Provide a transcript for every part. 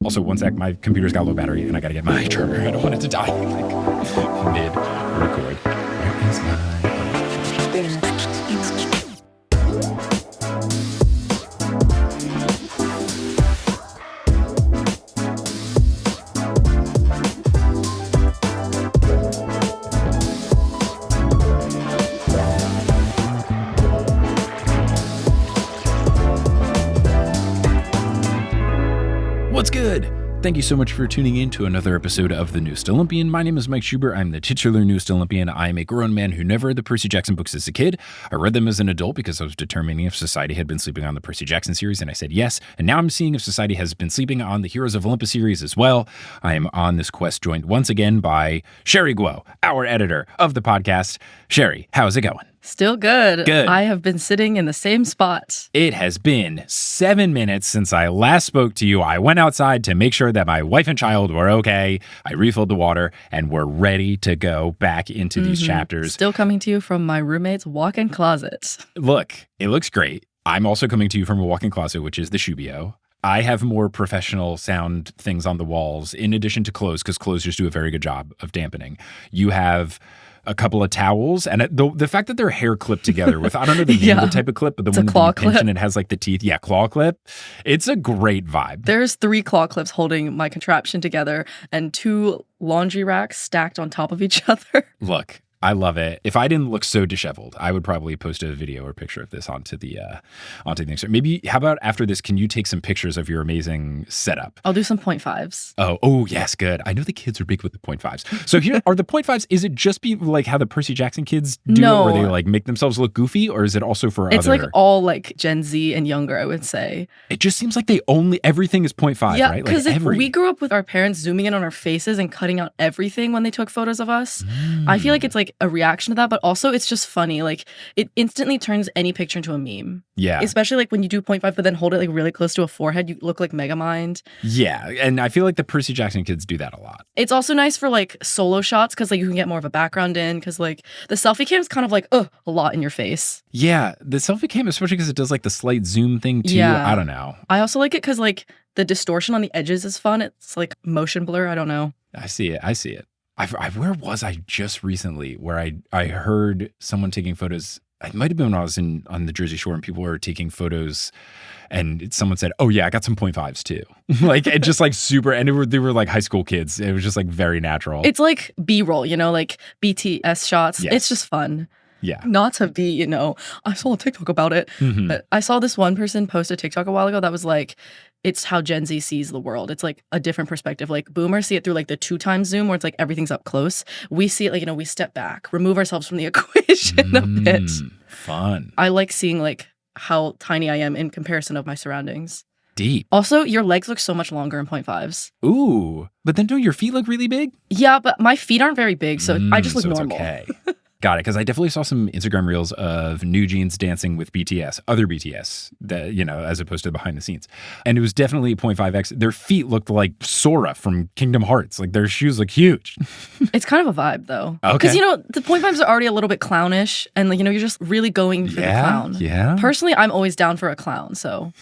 Also, one sec, my computer's got low battery and I gotta get my charger. I don't want it to die mid-record. Where is my... What's good? Thank you so much for tuning in to another episode of the Newest Olympian. My name is Mike Schubert. I'm the titular Newest Olympian. I am a grown man who never read the Percy Jackson books as a kid. I read them as an adult because I was determining if society had been sleeping on the Percy Jackson series, and I said yes. And now I'm seeing if society has been sleeping on the Heroes of Olympus series as well. I am on this quest joined once again by Thalia, our editor of the podcast. Sherry, how's it going? Still good. Good. I have been sitting in the same spot. It has been 7 minutes since I last spoke to you. I went outside to make sure that my wife and child were okay. I refilled the water and we're ready to go back into these chapters. Still coming to you from my roommate's walk-in closet. Look, it looks great. I'm also coming to you from a walk-in closet, which is the Shubio. I have more professional sound things on the walls in addition to clothes, because clothes just do a very good job of dampening. You have a couple of towels, and the fact that they're hair clipped together with, I don't know the name of the type of clip, but the one that you pinch and it has like the teeth. Yeah, claw clip. It's a great vibe. There's 3 claw clips holding my contraption together and 2 laundry racks stacked on top of each other. Look, I love it. If I didn't look so disheveled, I would probably post a video or picture of this onto the Instagram. Maybe, how about after this, can you take some pictures of your amazing setup? I'll do some 0.5s. Oh, yes, good. I know the kids are big with the 0.5s. So here are the 0.5s. Is it just be like how the Percy Jackson kids do No. it, where they like make themselves look goofy, or is it also for It's other? like all like Gen Z and younger, I would say. It just seems like everything is 0.5, Yeah, right? because Like we grew up with our parents zooming in on our faces and cutting out everything when they took photos of us. I feel like it's like a reaction to that, but also it's just funny. Like it instantly turns any picture into a meme. Yeah. Especially like when you do 0.5, but then hold it like really close to a forehead, you look like Megamind. Yeah, and I feel like the Percy Jackson kids do that a lot. It's also nice for like solo shots because like you can get more of a background in, because like the selfie cam is kind of like a lot in your face. Yeah, the selfie cam, especially because it does like the slight zoom thing too. Yeah. I don't know. I also like it because like the distortion on the edges is fun. It's like motion blur. I don't know. I see it. Where was I just recently where I heard someone taking photos? It might have been when I was on the Jersey Shore and people were taking photos and someone said, oh yeah, I got some 0.5s too. Like it just like super, and they were like high school kids. It was just like very natural. It's like B-roll, like BTS shots. Yes. It's just fun. Yeah. Not to be, I saw a TikTok about it. But I saw this one person post a TikTok a while ago that was like, it's how Gen Z sees the world. It's like a different perspective. Like boomers see it through like the 2x zoom where it's like everything's up close. We see it like, we step back, remove ourselves from the equation a bit. Fun. I like seeing like how tiny I am in comparison of my surroundings. Deep. Also, your legs look so much longer in 0.5s. Ooh, but then don't your feet look really big? Yeah, but my feet aren't very big, so I just look so normal. It's okay. Got it, because I definitely saw some Instagram reels of New Jeans dancing with BTS, other BTS, that as opposed to behind the scenes. And it was definitely 0.5x. Their feet looked like Sora from Kingdom Hearts. Like their shoes look huge. It's kind of a vibe though. Okay. Because, the 0.5s are already a little bit clownish and like, you're just really going for the clown. Yeah. Personally, I'm always down for a clown, so.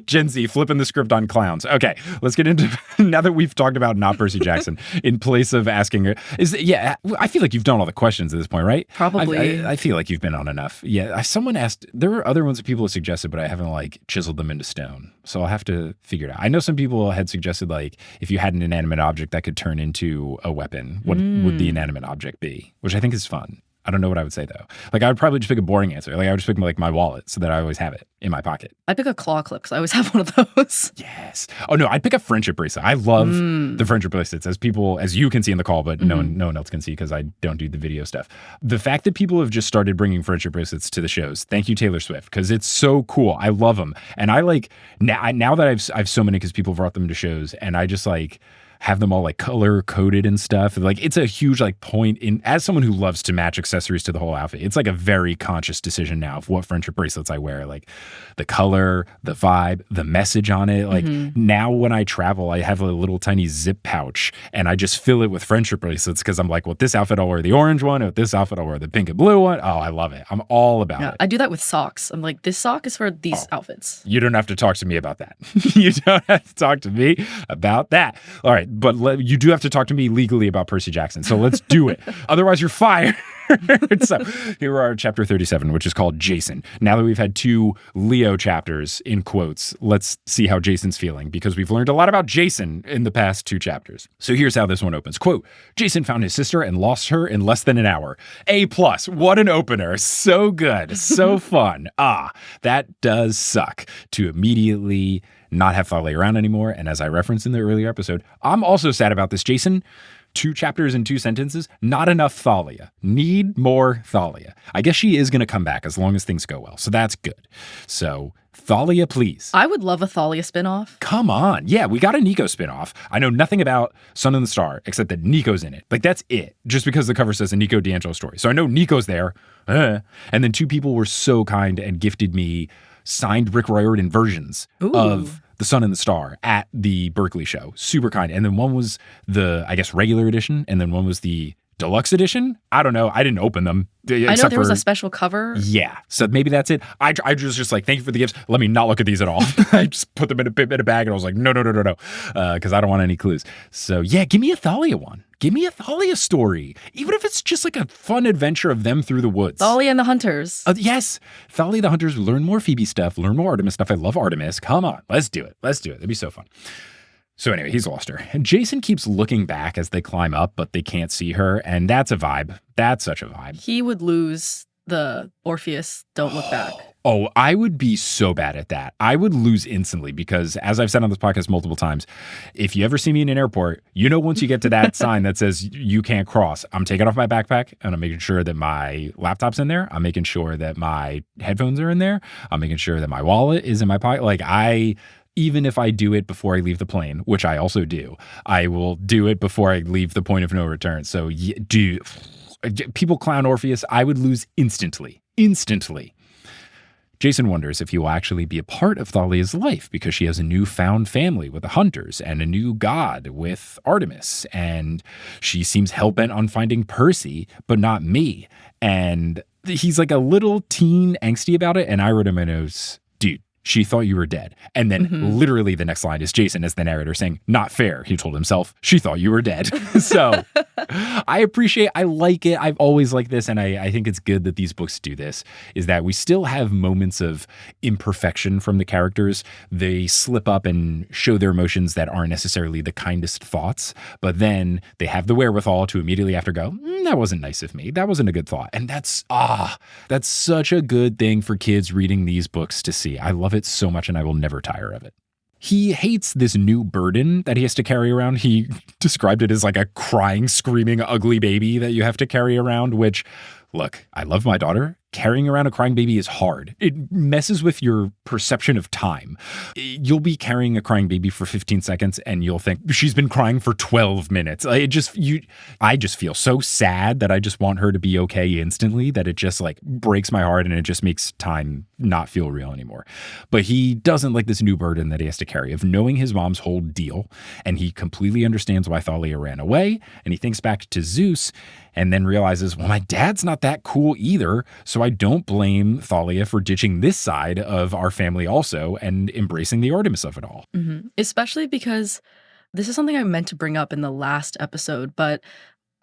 Gen Z flipping the script on clowns. Okay, let's get into, now that we've talked about not Percy Jackson, in place of asking, I feel like you've done all the questions at this point, right? Probably. I feel like you've been on enough. Yeah, someone asked, there were other ones that people have suggested, but I haven't like chiseled them into stone. So I'll have to figure it out. I know some people had suggested like, if you had an inanimate object that could turn into a weapon, what would the inanimate object be? Which I think is fun. I don't know what I would say though. Like I would probably just pick a boring answer. Like I would just pick like my wallet so that I always have it in my pocket. I pick a claw clip because I always have one of those. Yes. Oh no, I'd pick a friendship bracelet. I love the friendship bracelets, as you can see in the call, but no one else can see because I don't do the video stuff. The fact that people have just started bringing friendship bracelets to the shows. Thank you, Taylor Swift, because it's so cool. I love them, and I like now that I've so many because people brought them to shows, and I just like have them all like color coded and stuff. Like it's a huge like point in, as someone who loves to match accessories to the whole outfit, it's like a very conscious decision now of what friendship bracelets I wear. Like the color, the vibe, the message on it. Like now when I travel, I have a little tiny zip pouch and I just fill it with friendship bracelets because I'm like, well, this outfit I'll wear the orange one, or with this outfit I'll wear the pink and blue one. Oh, I love it. I'm all about it. I do that with socks. I'm like, this sock is for these outfits. You don't have to talk to me about that. You don't have to talk to me about that. All right, but you do have to talk to me legally about Percy Jackson. So let's do it. Otherwise, you're fired. So here are chapter 37, which is called Jason. Now that we've had 2 Leo chapters in quotes, let's see how Jason's feeling, because we've learned a lot about Jason in the past 2 chapters. So here's how this one opens. Quote, Jason found his sister and lost her in less than an hour. A+. What an opener. So good. So fun. That does suck to immediately not have Thalia around anymore. And as I referenced in the earlier episode, I'm also sad about this, Jason. 2 chapters and 2 sentences, not enough Thalia. Need more Thalia. I guess she is going to come back as long as things go well. So that's good. So Thalia, please. I would love a Thalia spinoff. Come on. Yeah, we got a Nico spinoff. I know nothing about Sun and the Star except that Nico's in it. Like that's it. Just because the cover says a Nico D'Angelo story. So I know Nico's there. And then 2 people were so kind and gifted me signed Rick Riordan versions of The Sun and the Star at the Berkeley show. Super kind. And then one was the, I guess, regular edition. And then one was the deluxe edition. I don't know. I didn't open them. I know there was a special cover. Yeah. So maybe that's it. I was just like, thank you for the gifts. Let me not look at these at all. I just put them in a bag and I was like, no. Because I don't want any clues. So yeah, give me a Thalia one. Give me a Thalia story. Even if it's just like a fun adventure of them through the woods. Thalia and the Hunters. Yes. Thalia the Hunters. Learn more Phoebe stuff. Learn more Artemis stuff. I love Artemis. Come on. Let's do it. That'd be so fun. So anyway, he's lost her. And Jason keeps looking back as they climb up, but they can't see her. And that's a vibe. That's such a vibe. He would lose the Orpheus Don't Look Back. Oh, I would be so bad at that. I would lose instantly because, as I've said on this podcast multiple times, if you ever see me in an airport, once you get to that sign that says you can't cross, I'm taking off my backpack and I'm making sure that my laptop's in there. I'm making sure that my headphones are in there. I'm making sure that my wallet is in my pocket. Even if I do it before I leave the plane, which I also do, I will do it before I leave the point of no return. So people clown Orpheus, I would lose instantly. Jason wonders if he will actually be a part of Thalia's life because she has a newfound family with the Hunters and a new god with Artemis. And she seems hell-bent on finding Percy, but not me. And he's like a little teen angsty about it. And I wrote in my notes, dude, she thought you were dead. And then literally the next line is Jason as the narrator saying, not fair, he told himself. She thought you were dead. So I like it. I've always liked this. And I think it's good that these books do this, is that we still have moments of imperfection from the characters. They slip up and show their emotions that aren't necessarily the kindest thoughts. But then they have the wherewithal to immediately after go, that wasn't nice of me. That wasn't a good thought. And that's such a good thing for kids reading these books to see. I love it so much and I will never tire of it. He hates this new burden that he has to carry around. He described it as like a crying, screaming, ugly baby that you have to carry around, which, look, I love my daughter. Carrying around a crying baby is hard. It messes with your perception of time. You'll be carrying a crying baby for 15 seconds and you'll think she's been crying for 12 minutes. I just feel so sad that I just want her to be okay instantly that it just like breaks my heart and it just makes time not feel real anymore. But he doesn't like this new burden that he has to carry of knowing his mom's whole deal. And he completely understands why Thalia ran away. And he thinks back to Zeus and then realizes, well, my dad's not that cool either. So I don't blame Thalia for ditching this side of our family also and embracing the Artemis of it all. Especially because this is something I meant to bring up in the last episode, but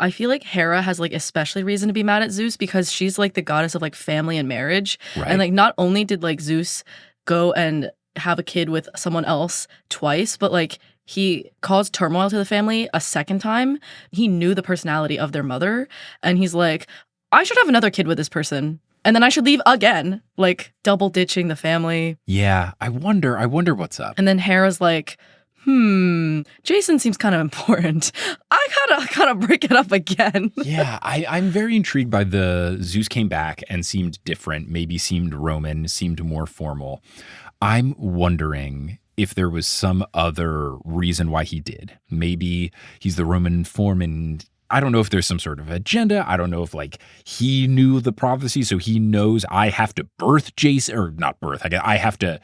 I feel like Hera has like especially reason to be mad at Zeus because she's like the goddess of like family and marriage. Right. And like not only did like Zeus go and have a kid with someone else twice, but like he caused turmoil to the family a second time. He knew the personality of their mother and he's like, I should have another kid with this person. And then I should leave again, like double ditching the family. Yeah, I wonder what's up. And then Hera's like, Jason seems kind of important. I gotta break it up again. Yeah, I'm very intrigued by the Zeus came back and seemed different, maybe seemed Roman, seemed more formal. I'm wondering if there was some other reason why he did. Maybe he's the Roman foreman. I don't know if there's some sort of agenda. I don't know if like he knew the prophecy, so he knows I have to birth Jason, or not birth. I have to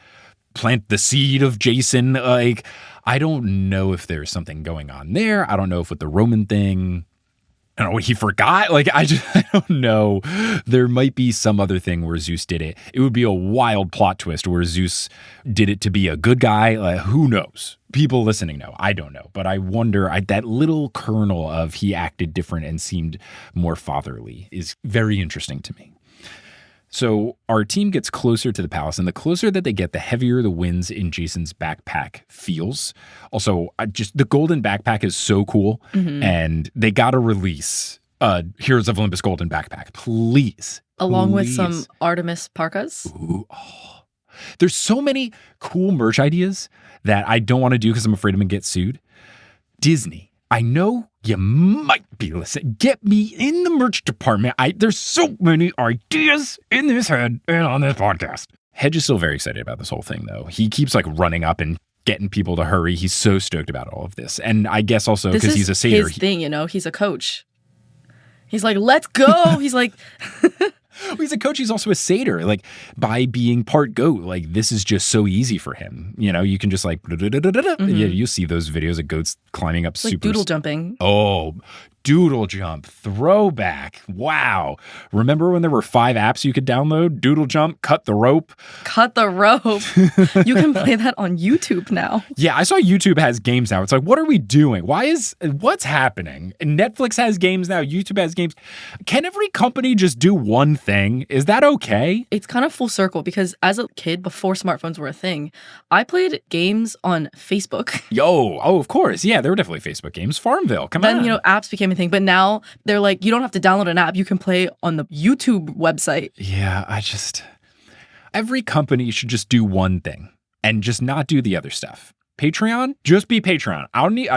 plant the seed of Jason. Like, I don't know if there's something going on there. I don't know if with the Roman thing, I don't know what he forgot. Like, I don't know. There might be some other thing where Zeus did it. It would be a wild plot twist where Zeus did it to be a good guy. Like, who knows? People listening know. I don't know. But I wonder, that little kernel of he acted different and seemed more fatherly is very interesting to me. So our team gets closer to the palace, and the closer that they get, the heavier the winds in Jason's backpack feels. Also, just the golden backpack is so cool, and they got to release Heroes of Olympus golden backpack, please. Along with some Artemis parkas. Ooh, oh. There's so many cool merch ideas that I don't want to do because I'm afraid I'm going to get sued. Disney, I know you might be listening. Get me in the merch department. There's so many ideas in this head and on this podcast. Hedge is still very excited about this whole thing, though. He keeps like running up and getting people to hurry. He's so stoked about all of this. And I guess also because he's a satyr. His thing, he's a coach. He's like, let's go. He's like... He's a coach. He's also a satyr. Like, by being part goat, like, this is just so easy for him. You can just like, yeah, you see those videos of goats climbing up like doodle jumping. Oh, Doodle Jump, throwback. Wow. Remember when there were 5 apps you could download? Doodle Jump, Cut the Rope. Cut the Rope. You can play that on YouTube now. Yeah, I saw YouTube has games now. It's like, what are we doing? What's happening? Netflix has games now. YouTube has games. Can every company just do one thing? Is that okay? It's kind of full circle because as a kid, before smartphones were a thing, I played games on Facebook. Of course. Yeah, there were definitely Facebook games. Farmville, come on. Then, apps became a thing, but now they're like, you don't have to download an app. You can play on the YouTube website. Yeah, every company should just do one thing and just not do the other stuff. Patreon, just be Patreon.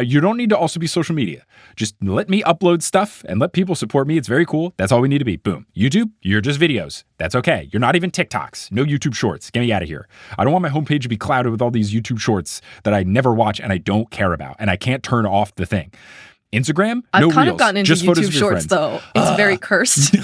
You don't need to also be social media. Just let me upload stuff and let people support me. It's very cool. That's all we need to be. Boom. YouTube, you're just videos. That's okay. You're not even TikToks. No YouTube shorts. Get me out of here. I don't want my homepage to be clouded with all these YouTube shorts that I never watch and I don't care about. And I can't turn off the thing. Instagram, no reels. I've kind of gotten into just YouTube shorts, though. It's very cursed.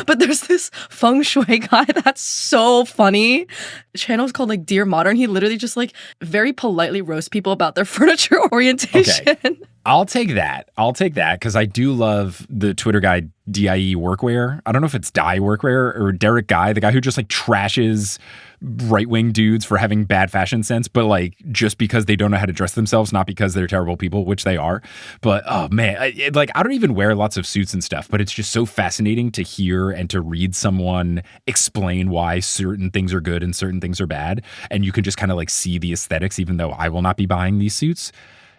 But there's this feng shui guy that's so funny. The channel is called like Dear Modern. He literally just like very politely roasts people about their furniture orientation. Okay. I'll take that because I do love the Twitter guy DIE Workwear. I don't know if it's Die Workwear or Derek Guy, the guy who just like trashes right-wing dudes for having bad fashion sense, but like just because they don't know how to dress themselves, not because they're terrible people, which they are. But oh man, I don't even wear lots of suits and stuff, but it's just so fascinating to hear and to read someone explain why certain things are good and certain things are bad. And you can just kind of like see the aesthetics, even though I will not be buying these suits.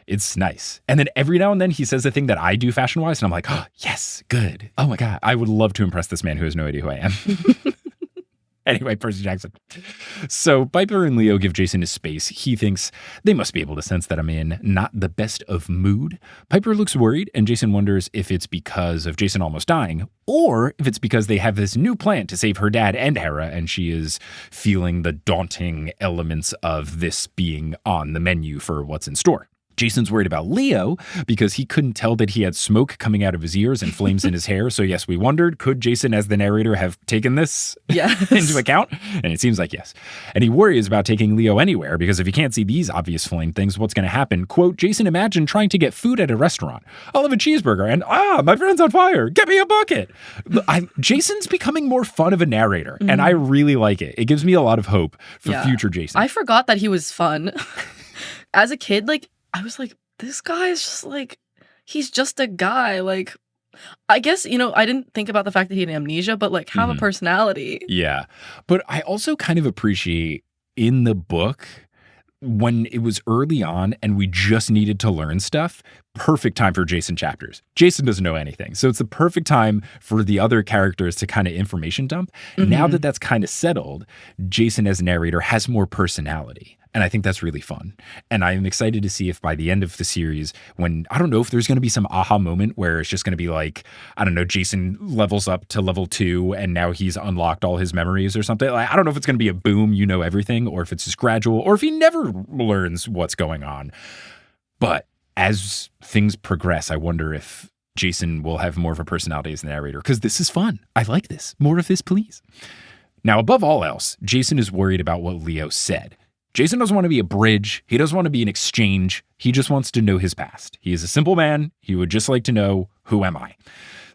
It's nice. And then every now and then he says the thing that I do fashion-wise, and I'm like, oh, yes, good. Oh my God, I would love to impress this man who has no idea who I am. Anyway, Percy Jackson. So Piper and Leo give Jason his space. He thinks they must be able to sense that I'm in not the best of mood. Piper looks worried, and Jason wonders if it's because of Jason almost dying, or if it's because they have this new plan to save her dad and Hera, and she is feeling the daunting elements of this being on the menu for what's in store. Jason's worried about Leo because he couldn't tell that he had smoke coming out of his ears and flames in his hair. So yes, we wondered, could Jason as the narrator have taken this into account? And it seems like yes. And he worries about taking Leo anywhere because if he can't see these obvious flame things, what's going to happen? Quote, Jason, imagine trying to get food at a restaurant. I'll have a cheeseburger and my friend's on fire. Get me a bucket. Jason's becoming more fun of a narrator and I really like it. It gives me a lot of hope for future Jason. I forgot that he was fun. As a kid, I was like, this guy is just like, he's just a guy. Like, I guess, I didn't think about the fact that he had amnesia, but like have a personality. Yeah. But I also kind of appreciate in the book when it was early on and we just needed to learn stuff, perfect time for Jason chapters. Jason doesn't know anything. So it's the perfect time for the other characters to kind of information dump. Now that that's kind of settled, Jason as narrator has more personality. And I think that's really fun. And I'm excited to see if by the end of the series, when I don't know if there's going to be some aha moment where it's just going to be like, I don't know, Jason levels up to level 2 and now he's unlocked all his memories or something. Like, I don't know if it's going to be a boom, you know everything, or if it's just gradual, or if he never learns what's going on. But as things progress, I wonder if Jason will have more of a personality as the narrator, because this is fun. I like this. More of this, please. Now, above all else, Jason is worried about what Leo said. Jason doesn't want to be a bridge. He doesn't want to be an exchange. He just wants to know his past. He is a simple man. He would just like to know, who am I?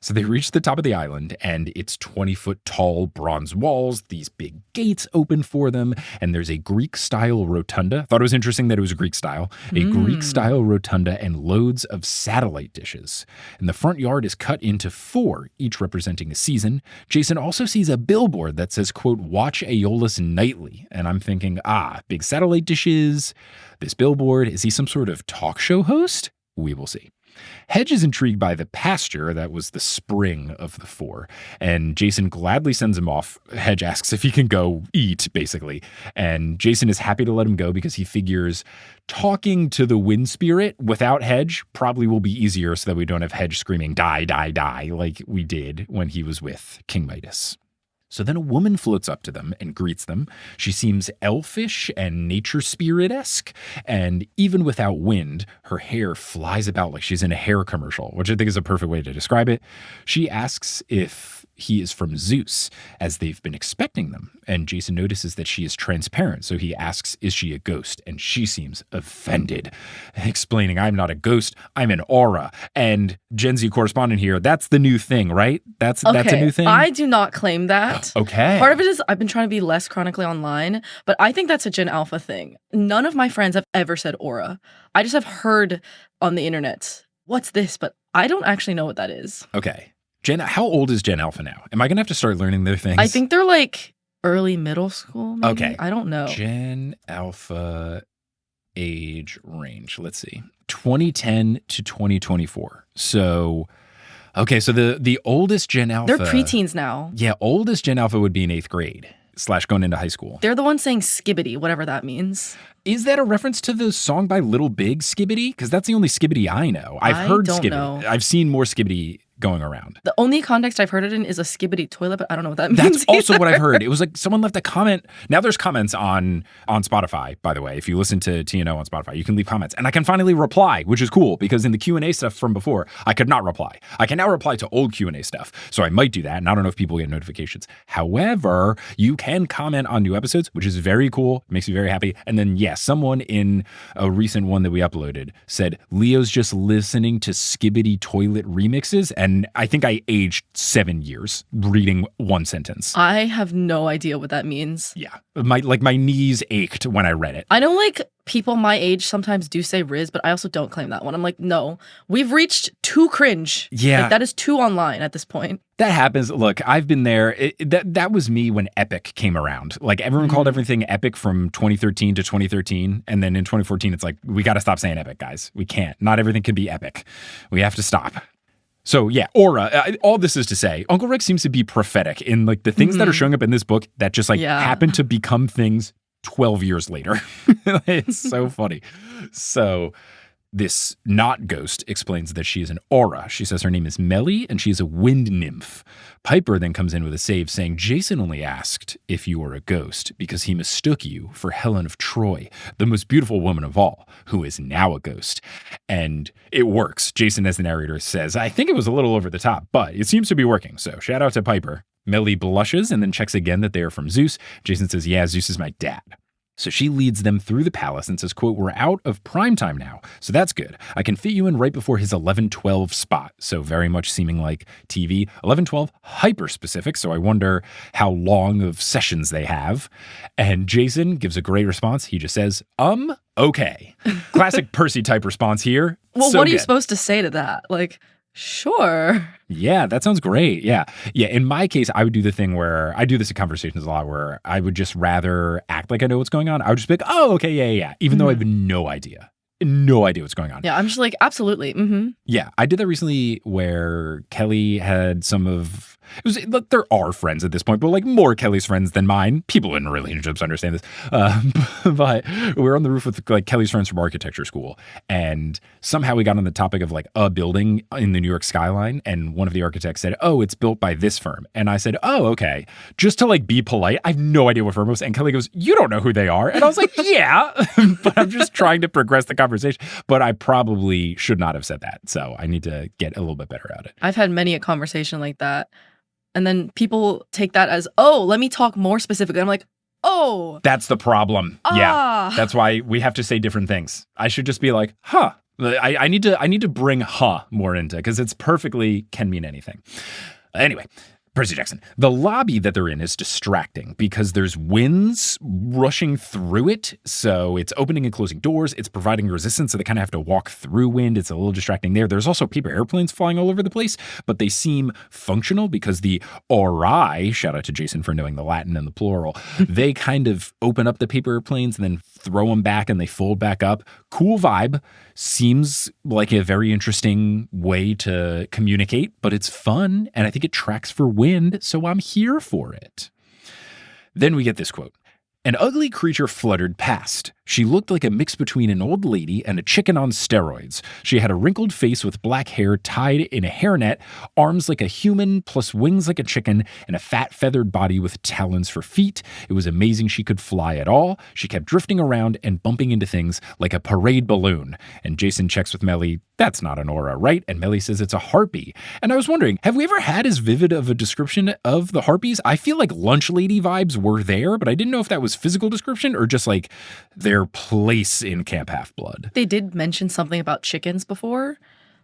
So they reach the top of the island, and it's 20-foot tall bronze walls. These big gates open for them, and there's a Greek-style rotunda. Thought it was interesting that it was a Greek style. A Greek-style rotunda and loads of satellite dishes. And the front yard is cut into 4, each representing a season. Jason also sees a billboard that says, quote, "Watch Aeolus nightly." And I'm thinking, big satellite dishes. This billboard, is he some sort of talk show host? We will see. Hedge is intrigued by the pasture that was the spring of the 4, and Jason gladly sends him off. Hedge asks if he can go eat, basically, and Jason is happy to let him go because he figures talking to the wind spirit without Hedge probably will be easier so that we don't have Hedge screaming, "Die, die, die," like we did when he was with King Midas. So then a woman floats up to them and greets them. She seems elfish and nature spirit-esque, and even without wind, her hair flies about like she's in a hair commercial, which I think is a perfect way to describe it. She asks if he is from Zeus, as they've been expecting them, and Jason notices that she is transparent, so he asks, is she a ghost? And she seems offended, explaining, I'm not a ghost, I'm an aura. And Gen Z correspondent here, that's the new thing, right? That's a new thing? I do not claim that. Okay. Part of it is I've been trying to be less chronically online, but I think that's a Gen Alpha thing. None of my friends have ever said aura. I just have heard on the internet, what's this? But I don't actually know what that is. Okay. How old is Gen Alpha now? Am I going to have to start learning their things? I think they're like early middle school, maybe? Okay. I don't know. Gen Alpha age range. Let's see. 2010 to 2024. So, okay, so the oldest Gen Alpha. They're preteens now. Yeah, oldest Gen Alpha would be in 8th grade / going into high school. They're the ones saying skibidi, whatever that means. Is that a reference to the song by Little Big, Skibidi? Because that's the only Skibidi I know. I've heard Skibidi. Know. I've seen more Skibidi going around. The only context I've heard it in is a skibidi toilet, but I don't know what that means. That's also what I've heard. It was like someone left a comment. Now there's comments on Spotify, by the way. If you listen to TN-Guo on Spotify, you can leave comments. And I can finally reply, which is cool, because in the Q&A stuff from before, I could not reply. I can now reply to old Q&A stuff. So I might do that, and I don't know if people get notifications. However, you can comment on new episodes, which is very cool. It makes me very happy. And then, someone in a recent one that we uploaded said, Leo's just listening to skibidi toilet remixes, and I think I aged 7 years reading one sentence. I have no idea what that means. Yeah. My knees ached when I read it. I know people my age sometimes do say Riz, but I also don't claim that one. I'm like, no, we've reached too cringe. Yeah. That is too online at this point. That happens. Look, I've been there. That was me when Epic came around. Like everyone called everything Epic from 2013 to 2013. And then in 2014, it's like, we got to stop saying Epic, guys. We can't. Not everything can be Epic. We have to stop. So aura, all this is to say, Uncle Rex seems to be prophetic in like the things that are showing up in this book that just happen to become things 12 years later. It's so funny. So this not ghost explains that she is an aura. She says her name is Melly and she's a wind nymph. Piper then comes in with a save saying Jason only asked if you were a ghost because he mistook you for Helen of Troy, the most beautiful woman of all, who is now a ghost. And it works. Jason, as the narrator, says, I think it was a little over the top, but it seems to be working. So shout out to Piper. Melly blushes and then checks again that they are from Zeus. Jason says, yeah, Zeus is my dad. So she leads them through the palace and says, quote, we're out of prime time now, so that's good. I can fit you in right before his 11:12 spot. So very much seeming like TV. 11:12, hyper specific, so I wonder how long of sessions they have. And Jason gives a great response. He just says, okay. Classic Percy type response here. Well, what are you supposed to say to that? Like, sure. Yeah, that sounds great. Yeah. In my case, I would do the thing where I do this in conversations a lot where I would just rather act like I know what's going on. I would just be like, oh, okay, yeah. Even though I have no idea what's going on. Yeah, I'm just like, absolutely. Mm-hmm. Yeah, I did that recently where Kelly had some of Look, there are friends at this point, but like more Kelly's friends than mine. People in relationships understand this. But we were on the roof with like Kelly's friends from architecture school. And somehow we got on the topic of like a building in the New York skyline. And one of the architects said, oh, it's built by this firm. And I said, oh, okay. Just to like be polite. I have no idea what firm it was. And Kelly goes, you don't know who they are. And I was like, yeah, but I'm just trying to progress the conversation. But I probably should not have said that. So I need to get a little bit better at it. I've had many a conversation like that. And then people take that as, oh, let me talk more specifically. I'm like, oh. That's the problem. Yeah. That's why we have to say different things. I should just be like, huh. I need to bring huh more into, because it's perfectly can mean anything. Anyway. Percy Jackson. The lobby that they're in is distracting because there's winds rushing through it. So it's opening and closing doors. It's providing resistance, so they kind of have to walk through wind. It's a little distracting there. There's also paper airplanes flying all over the place, but they seem functional because the ori, shout out to Jason for knowing the Latin and the plural, they kind of open up the paper airplanes and then throw them back and they fold back up. Cool vibe. Seems like a very interesting way to communicate, but it's fun, and I think it tracks for wind, so I'm here for it. Then we get this quote. An ugly creature fluttered past. She looked like a mix between an old lady and a chicken on steroids. She had a wrinkled face with black hair tied in a hairnet, arms like a human plus wings like a chicken, and a fat feathered body with talons for feet. It was amazing she could fly at all. She kept drifting around and bumping into things like a parade balloon. And Jason checks with Melly, that's not an aura, right? And Melly says it's a harpy. And I was wondering, have we ever had as vivid of a description of the harpies? I feel like lunch lady vibes were there, but I didn't know if that was physical description or just like their place in Camp Half-Blood. They did mention something about chickens before,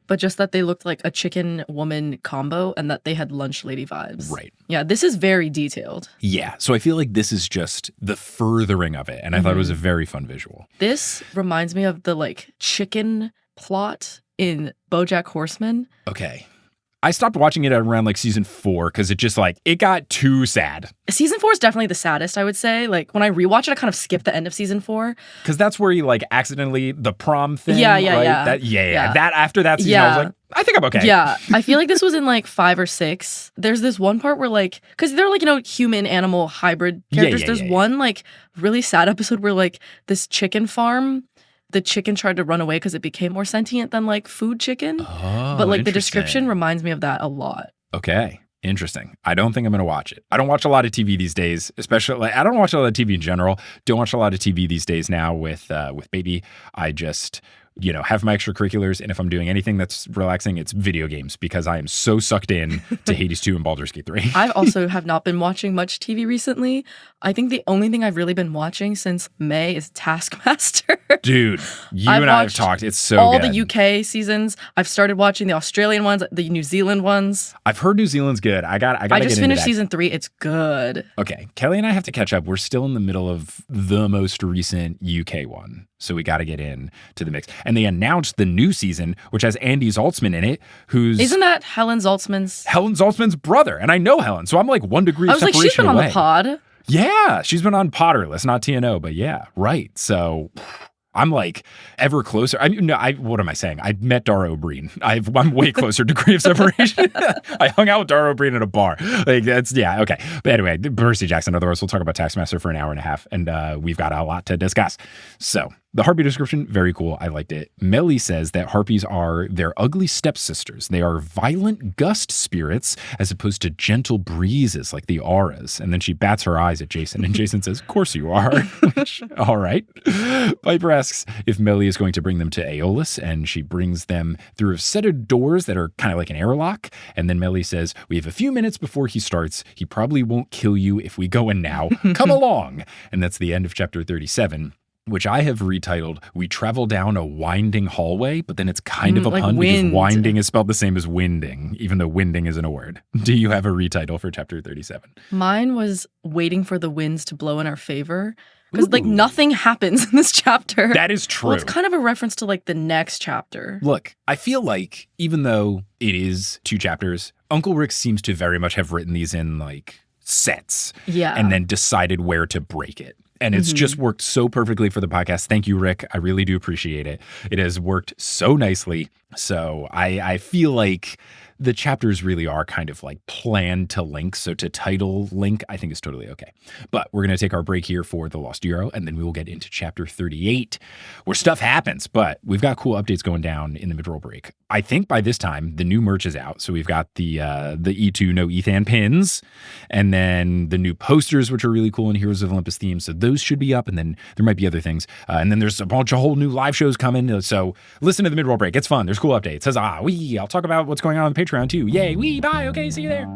but just that they looked like a chicken-woman combo and that they had lunch lady vibes. Right. Yeah, this is very detailed. Yeah, so I feel like this is just the furthering of it, and I thought it was a very fun visual. This reminds me of the like chicken plot in Bojack Horseman. Okay. I stopped watching it around like season 4 because it just like, it got too sad. Season 4 is definitely the saddest, I would say. Like when I rewatch it, I kind of skip the end of season 4. Because that's where he like accidentally, the prom thing. Yeah. That after that season, I was like, I think I'm okay. Yeah. I feel like this was in like 5 or 6. There's this one part where like, because they're like, human animal hybrid characters. There's one like really sad episode where like this chicken farm, the chicken tried to run away because it became more sentient than like food chicken. Oh, but like the description reminds me of that a lot. Okay. Interesting. I don't think I'm going to watch it. I don't watch a lot of TV these days, especially like I don't watch a lot of TV in general. Don't watch a lot of TV these days now with baby. I just have my extracurriculars, and if I'm doing anything that's relaxing, it's video games because I am so sucked in to Hades 2 and Baldur's Gate 3. I also have not been watching much TV recently. I think the only thing I've really been watching since May is Taskmaster. Dude, you and I have talked. It's so all good. The UK seasons. I've started watching the Australian ones, the New Zealand ones. I've heard New Zealand's good. I just finished season 3. It's good. Okay, Kelly and I have to catch up. We're still in the middle of the most recent UK one, so we got to get in to the mix. And they announced the new season, which has Andy Zaltzman in it, Isn't that Helen Zaltzman's brother? And I know Helen, so I'm like 1 degree of separation away. She's been on the pod. Yeah, she's been on Potterless, not TN-Guo, but yeah, right. So I'm like ever closer. What am I saying? I met Dara O'Brien. I'm way closer degree of separation. I hung out with Dara O'Brien at a bar. Like okay. But anyway, Percy Jackson. Otherwise, we'll talk about Taskmaster for an hour and a half, and we've got a lot to discuss. So the harpy description, very cool. I liked it. Melly says that harpies are their ugly stepsisters. They are violent gust spirits as opposed to gentle breezes like the auras. And then she bats her eyes at Jason, and Jason says, of course you are. Which, all right. Piper asks if Melly is going to bring them to Aeolus, and she brings them through a set of doors that are kind of like an airlock. And then Melly says, we have a few minutes before he starts. He probably won't kill you if we go in now. Come along. And that's the end of chapter 37. Which I have retitled, We Travel Down a Winding Hallway, but then it's kind of a pun because winding is spelled the same as winding, even though winding isn't a word. Do you have a retitle for chapter 37? Mine was Waiting for the Winds to Blow in Our Favor. Because like nothing happens in this chapter. That is true. Well, it's kind of a reference to like the next chapter. Look, I feel like even though it is 2 chapters, Uncle Rick seems to very much have written these in like sets. Yeah. And then decided where to break it. And it's just worked so perfectly for the podcast. Thank you, Rick. I really do appreciate it. It has worked so nicely. So I feel like the chapters really are kind of like planned to link. So to title link, I think is totally okay. But we're going to take our break here for the Lost Euro, and then we will get into chapter 38, where stuff happens. But we've got cool updates going down in the mid-roll break. I think by this time, the new merch is out. So we've got the E2 No Ethan pins, and then the new posters, which are really cool in Heroes of Olympus theme. So those should be up, and then there might be other things. And then there's a bunch of whole new live shows coming. So listen to the mid-roll break. It's fun. There's cool updates. Huzzah, wee. I'll talk about what's going on the Patreon too. Yay, wee, bye. Okay, see you there.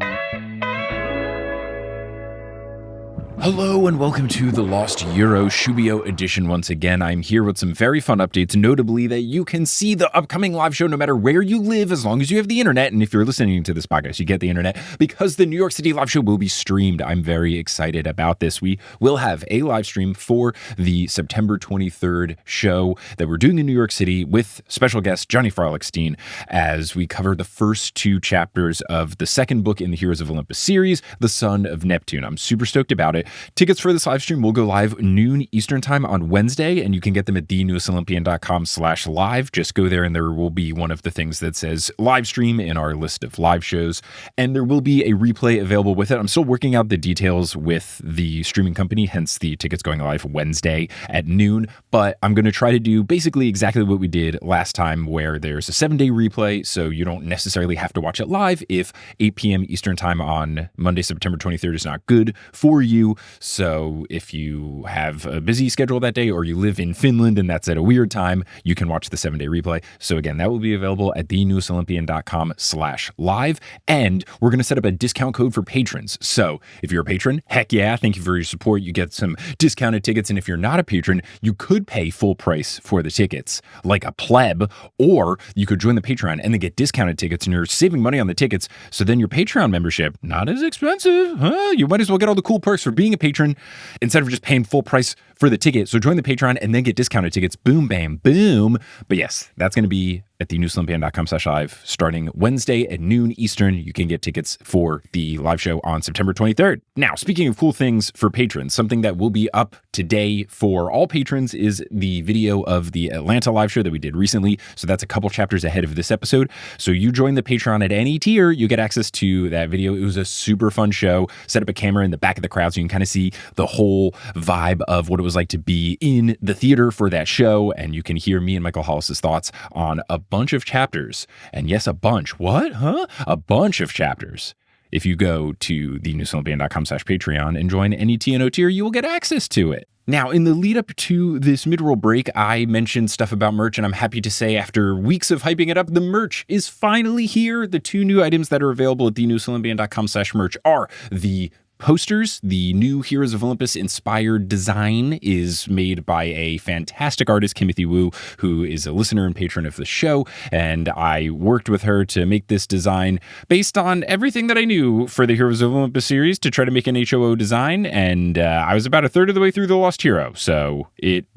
Hello and welcome to the Lost Euro Shubio edition once again. I'm here with some very fun updates, notably that you can see the upcoming live show no matter where you live as long as you have the internet. And if you're listening to this podcast, you get the internet because the New York City live show will be streamed. I'm very excited about this. We will have a live stream for the September 23rd show that we're doing in New York City with special guest Johnny Frolickstein as we cover the first two chapters of the second book in the Heroes of Olympus series, The Son of Neptune. I'm super stoked about it. Tickets for this live stream will go live noon Eastern time on Wednesday, and you can get them at thenewestolympian.com/live. Just go there and there will be one of the things that says live stream in our list of live shows, and there will be a replay available with it. I'm still working out the details with the streaming company, hence the tickets going live Wednesday at noon, but I'm going to try to do basically exactly what we did last time, where there's a 7-day replay, so you don't necessarily have to watch it live if 8 p.m. Eastern time on Monday, September 23rd is not good for you. So if you have a busy schedule that day or you live in Finland and that's at a weird time, you can watch the 7-day replay. So again, that will be available at thenewestolympian.com/live. And we're going to set up a discount code for patrons. So if you're a patron, heck yeah, thank you for your support. You get some discounted tickets. And if you're not a patron, you could pay full price for the tickets like a pleb, or you could join the Patreon and then get discounted tickets and you're saving money on the tickets. So then your Patreon membership, not as expensive. You might as well get all the cool perks for being a patron instead of just paying full price for the ticket. So join the Patreon and then get discounted tickets. Boom, bam, boom. But yes, that's going to be at thenewestolympian.com/live starting Wednesday at noon Eastern. You can get tickets for the live show on September 23rd. Now, speaking of cool things for patrons, something that will be up today for all patrons is the video of the Atlanta live show that we did recently. So that's a couple chapters ahead of this episode. So you join the Patreon at any tier, you get access to that video. It was a super fun show. Set up a camera in the back of the crowd so you can kind of see the whole vibe of what it was like to be in the theater for that show. And you can hear me and Michael Hollis's thoughts on a bunch of chapters. And yes, a bunch. What? Huh? A bunch of chapters. If you go to thenewestolympian.com/Patreon and join any TNO tier, you will get access to it. Now, in the lead up to this mid-roll break, I mentioned stuff about merch, and I'm happy to say after weeks of hyping it up, the merch is finally here. The two new items that are available at thenewestolympian.com/merch are the posters. The new Heroes of Olympus inspired design is made by a fantastic artist, Kimothy Wu, who is a listener and patron of the show. And I worked with her to make this design based on everything that I knew for the Heroes of Olympus series to try to make an HOO design. And I was about a third of the way through the Lost Hero. So it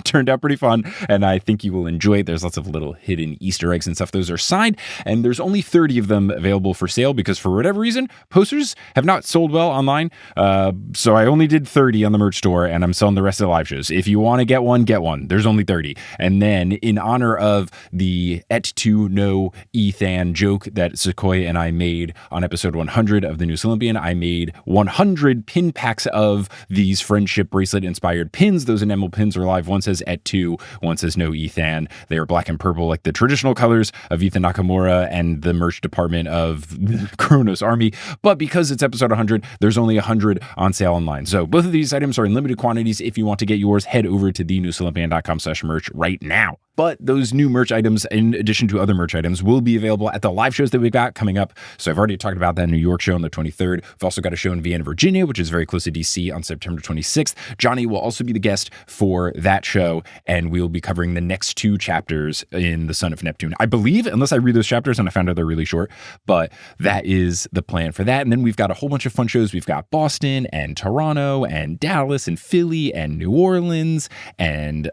turned out pretty fun, and I think you will enjoy it. There's lots of little hidden Easter eggs and stuff. Those are signed, and there's only 30 of them available for sale because for whatever reason, posters have not sold well online. So I only did 30 on the merch store, and I'm selling the rest of the live shows. If you want to get one, get one. There's only 30. And then in honor of the Et2 No Ethan joke that Sequoia and I made on episode 100 of the New Olympian, I made 100 pin packs of these friendship bracelet inspired pins. Those enamel pins are live. One says Et2, one says No Ethan. They are black and purple like the traditional colors of Ethan Nakamura and the merch department of Kronos Army. But because it's episode 100, there's only 100 on sale online. So both of these items are in limited quantities. If you want to get yours, head over to thenewsolympian.com/merch right now. But those new merch items, in addition to other merch items, will be available at the live shows that we've got coming up. So I've already talked about that New York show on the 23rd. We've also got a show in Vienna, Virginia, which is very close to DC on September 26th. Johnny will also be the guest for that show, and we'll be covering the next two chapters in The Son of Neptune. I believe, unless I read those chapters, and I found out they're really short, but that is the plan for that. And then we've got a whole bunch of fun shows. We've got Boston and Toronto and Dallas and Philly and New Orleans and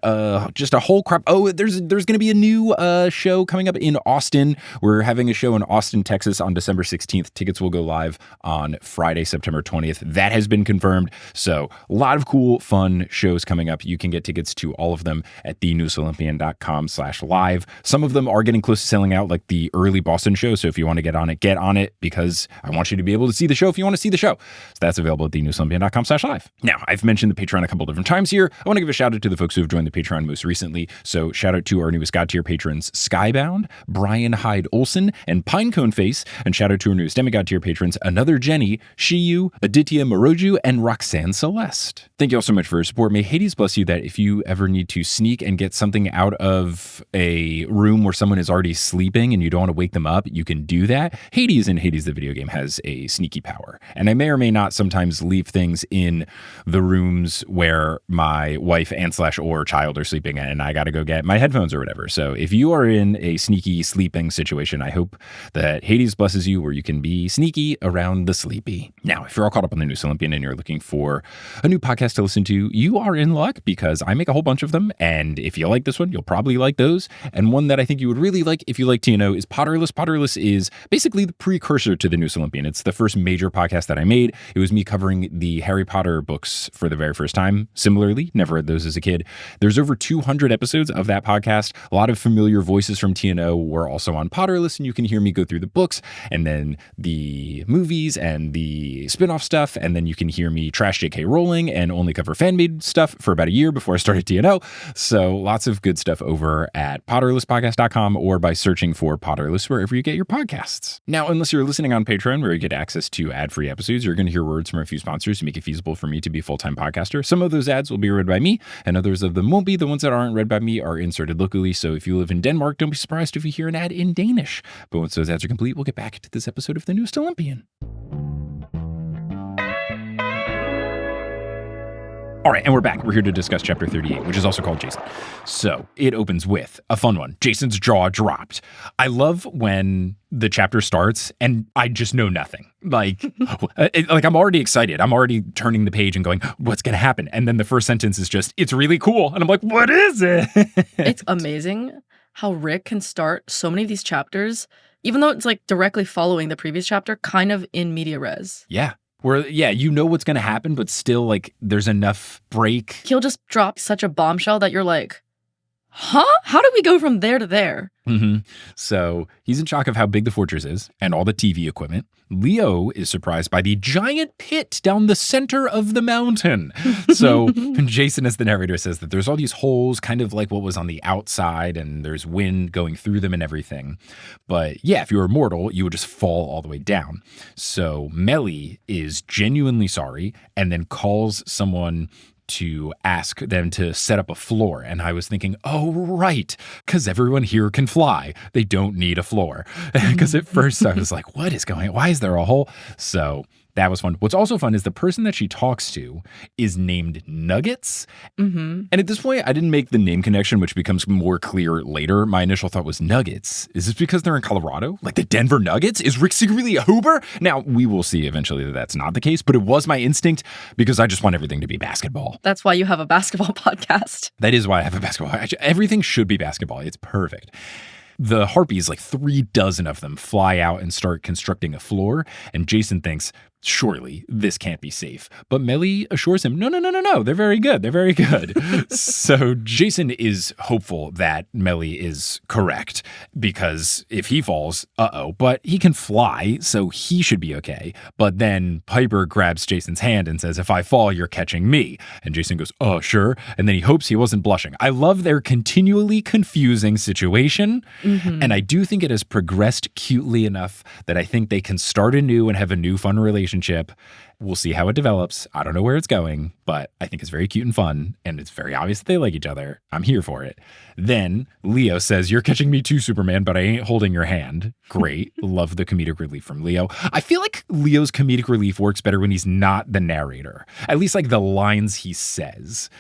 just a whole crap. Oh, there's there's going to be a new show coming up in Austin. We're having a show in Austin, Texas on December 16th. Tickets will go live on Friday, September 20th. That has been confirmed. So a lot of cool, fun shows coming up. You can get tickets to all of them at thenewsolympian.com/live. Some of them are getting close to selling out, like the early Boston show. So if you want to get on it, because I want you to be able to see the show if you want to see the show. So that's available at thenewsolympian.com/live. Now, I've mentioned the Patreon a couple different times here. I want to give a shout out to the folks who have joined the Patreon most recently. So shout out to our newest God tier patrons, Skybound, Brian Hyde Olson, and Pinecone Face. And shout out to our newest demigod tier patrons, Another Jenny, Shiyu, Aditya Moroju, and Roxanne Celeste. Thank you all so much for your support. May Hades bless you that if you ever need to sneak and get something out of a room where someone is already sleeping and you don't want to wake them up, you can do that. Hades in Hades the video game has a sneaky power. And I may or may not sometimes leave things in the rooms where my wife and/or child are sleeping and I got to go get my headphones or whatever. So if you are in a sneaky sleeping situation, I hope that Hades blesses you where you can be sneaky around the sleepy. Now, if you're all caught up on the News Olympian and you're looking for a new podcast to listen to, you are in luck because I make a whole bunch of them. And if you like this one, you'll probably like those. And one that I think you would really like if you like TNO is Potterless. Potterless is basically the precursor to the News Olympian. It's the first major podcast that I made. It was me covering the Harry Potter books for the very first time. Similarly, never read those as a kid. There's over 200 episodes of that podcast. A lot of familiar voices from TNO were also on Potterless, and you can hear me go through the books and then the movies and the spin-off stuff. And then you can hear me trash J.K. Rowling and only cover fan-made stuff for about a year before I started TNO. So lots of good stuff over at potterlesspodcast.com or by searching for Potterless wherever you get your podcasts. Now, unless you're listening on Patreon where you get access to ad-free episodes, you're going to hear words from a few sponsors to make it feasible for me to be a full-time podcaster. Some of those ads will be read by me and others of them won't be. The ones that aren't read by me are inserted locally. So if you live in Denmark, don't be surprised if you hear an ad in Danish. But once those ads are complete, we'll get back to this episode of The Newest Olympian. All right, and we're back. We're here to discuss Chapter 38, which is also called Jason. So it opens with a fun one. Jason's jaw dropped. I love when the chapter starts and I just know nothing. Like I'm already excited. I'm already turning the page and going, what's going to happen? And then the first sentence is just, it's really cool. And I'm like, what is it? It's amazing how Rick can start so many of these chapters, even though it's like directly following the previous chapter, kind of in media res. Yeah. Where, yeah, you know what's going to happen, but still, like, there's enough break. He'll just drop such a bombshell that you're like, huh? How did we go from there to there? Mm-hmm. So he's in shock of how big the fortress is and all the TV equipment. Leo is surprised by the giant pit down the center of the mountain. So Jason, as the narrator, says that there's all these holes, kind of like what was on the outside, and there's wind going through them and everything. But yeah, if you were mortal, you would just fall all the way down. So Melly is genuinely sorry and then calls someone to ask them to set up a floor. And I was thinking, oh, right, because everyone here can fly. They don't need a floor. Because at first I was like, what is going on? Why is there a hole? So that was fun. What's also fun is the person that she talks to is named Nuggets. Mm-hmm. And at this point, I didn't make the name connection, which becomes more clear later. My initial thought was Nuggets. Is this because they're in Colorado? Like the Denver Nuggets? Is Rick secretly a Hoover? Now, we will see eventually that that's not the case, but it was my instinct because I just want everything to be basketball. That's why you have a basketball podcast. That is why I have a basketball. Everything should be basketball. It's perfect. The Harpies, like 36 of them, fly out and start constructing a floor. And Jason thinks, surely this can't be safe. But Melly assures him, no. They're very good. They're very good. So Jason is hopeful that Melly is correct because if he falls, but he can fly, so he should be okay. But then Piper grabs Jason's hand and says, if I fall, you're catching me. And Jason goes, oh, sure. And then he hopes he wasn't blushing. I love their continually confusing situation. Mm-hmm. And I do think it has progressed cutely enough that I think they can start anew and have a new fun relationship. We'll see how it develops. I don't know where it's going, but I think it's very cute and fun, and it's very obvious that they like each other. I'm here for it. Then Leo says, you're catching me too, Superman, but I ain't holding your hand. Great. Love the comedic relief from Leo. I feel like Leo's comedic relief works better when he's not the narrator, at least like the lines he says.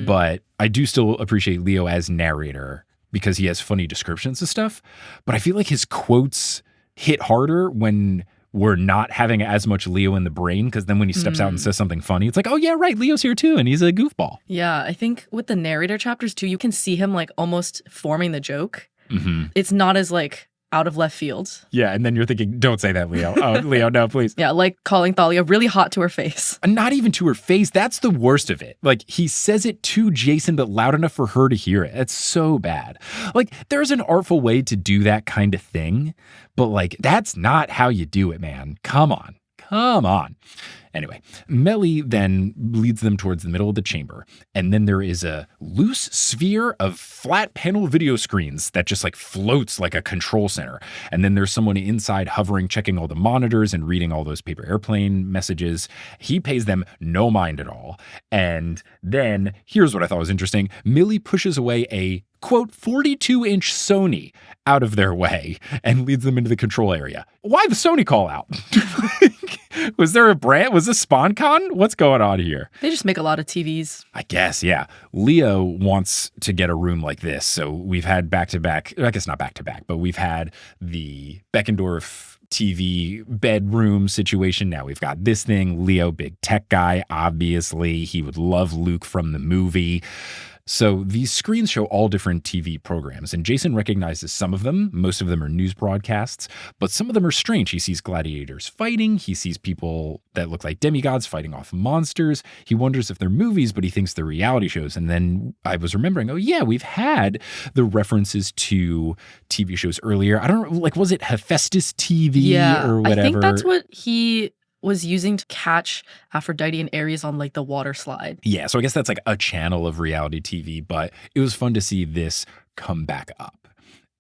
But I do still appreciate Leo as narrator because he has funny descriptions of stuff, but I feel like his quotes hit harder when we're not having as much Leo in the brain, because then when he steps out and says something funny, it's like, oh yeah, right, Leo's here too, and he's a goofball. Yeah, I think with the narrator chapters too, you can see him like almost forming the joke. Mm-hmm. It's not as like out of left field. Yeah, and then you're thinking, don't say that, Leo. Oh, Leo, no, please. Yeah, like calling Thalia really hot to her face. Not even to her face. That's the worst of it. Like, he says it to Jason, but loud enough for her to hear it. It's so bad. Like, there's an artful way to do that kind of thing, but like, that's not how you do it, man. Come on. Come on. Anyway, Melly then leads them towards the middle of the chamber, and then there is a loose sphere of flat panel video screens that just like floats like a control center. And then there's someone inside hovering, checking all the monitors and reading all those paper airplane messages. He pays them no mind at all. And then here's what I thought was interesting. Millie pushes away a quote 42-inch Sony out of their way and leads them into the control area. Why the Sony call out? Was there a brand? Was this SpawnCon? What's going on here? They just make a lot of TVs. I guess, yeah. Leo wants to get a room like this. So we've had back-to-back, I guess not back-to-back, but we've had the Beckendorf TV bedroom situation. Now we've got this thing. Leo, big tech guy, obviously. He would love Luke from the movie. So these screens show all different TV programs, and Jason recognizes some of them. Most of them are news broadcasts, but some of them are strange. He sees gladiators fighting. He sees people that look like demigods fighting off monsters. He wonders if they're movies, but he thinks they're reality shows. And then I was remembering, oh yeah, we've had the references to TV shows earlier. I don't know, like, was it Hephaestus TV or whatever? I think that's what he was using to catch Aphrodite and Ares on like the water slide. Yeah, so I guess that's like a channel of reality TV, but it was fun to see this come back up.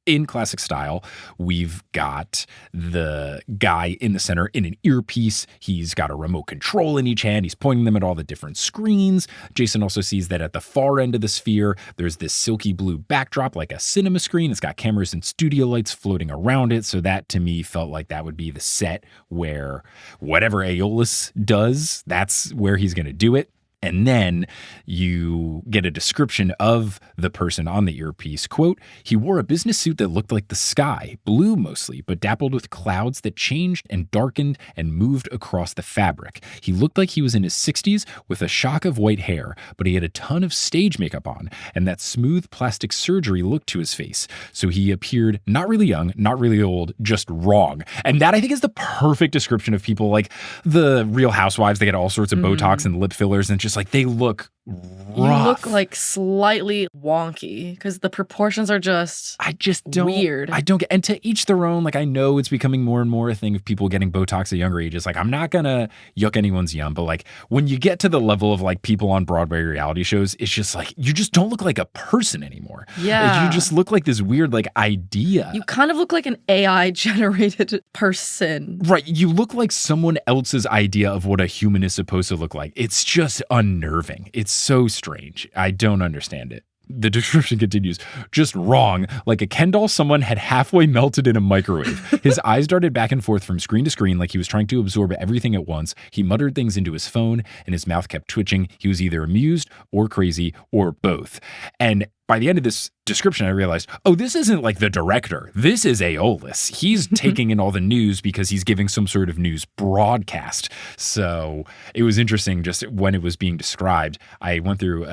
In classic style, we've got the guy in the center in an earpiece. He's got a remote control in each hand. He's pointing them at all the different screens. Jason also sees that at the far end of the sphere, there's this silky blue backdrop like a cinema screen. It's got cameras and studio lights floating around it. So that to me felt like that would be the set where whatever Aeolus does, that's where he's going to do it. And then you get a description of the person on the earpiece. Quote, he wore a business suit that looked like the sky, blue mostly, but dappled with clouds that changed and darkened and moved across the fabric. He looked like he was in his 60s with a shock of white hair, but he had a ton of stage makeup on, and that smooth plastic surgery look to his face. So he appeared not really young, not really old, just wrong. And that I think is the perfect description of people like the Real Housewives. They get all sorts of Botox and lip fillers, and just like they look rough. You look like slightly wonky because the proportions are just I just don't weird. I don't get, and to each their own. Like, I know it's becoming more and more a thing of people getting Botox at younger ages. Like, I'm not gonna yuck anyone's yum, but like when you get to the level of like people on Broadway reality shows, it's just like you just don't look like a person anymore. Yeah, you just look like this weird like idea. You kind of look like an AI generated person. Right, you look like someone else's idea of what a human is supposed to look like. It's just unnerving. It's so strange. I don't understand it. The description continues, just wrong, like a Ken doll someone had halfway melted in a microwave. His eyes darted back and forth from screen to screen like he was trying to absorb everything at once. He muttered things into his phone and his mouth kept twitching. He was either amused or crazy or both. And by the end of this description, I realized, oh, this isn't like the director. This is Aeolus. He's taking in all the news because he's giving some sort of news broadcast. So it was interesting just when it was being described. I went through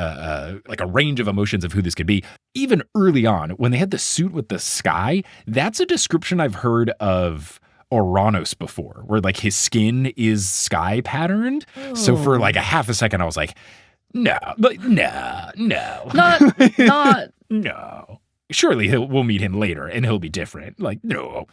like a range of emotions of who this could be. Even early on, when they had the suit with the sky, that's a description I've heard of Uranus before, where like his skin is sky patterned. Oh. So for like a half a second, I was like, no. Not. No. Surely we'll meet him later and he'll be different. Like, no.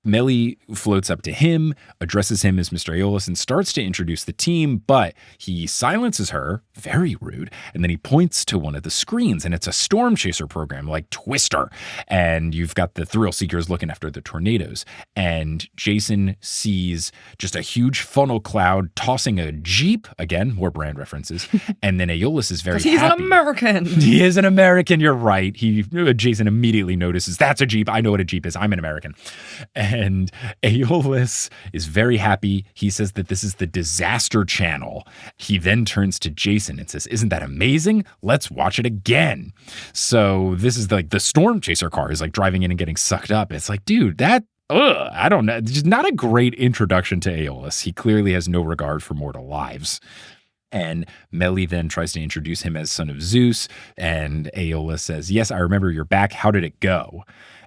Melly floats up to him, addresses him as Mr. Aeolus, and starts to introduce the team, but he silences her, very rude, and then he points to one of the screens, and it's a storm chaser program like Twister, and you've got the thrill seekers looking after the tornadoes, and Jason sees just a huge funnel cloud tossing a Jeep, again, more brand references, and then Aeolus is very happy. He's an American. He is an American, you're right. Jason immediately notices, that's a Jeep, I know what a Jeep is, I'm an American. And Aeolus is very happy. He says that this is the Disaster Channel. He then turns to Jason and says, isn't that amazing? Let's watch it again. So this is like the storm chaser car is like driving in and getting sucked up. It's like, dude, that I don't know. Just not a great introduction to Aeolus. He clearly has no regard for mortal lives. And Meli then tries to introduce him as son of Zeus. And Aeolus says, yes, I remember you're back. How did it go?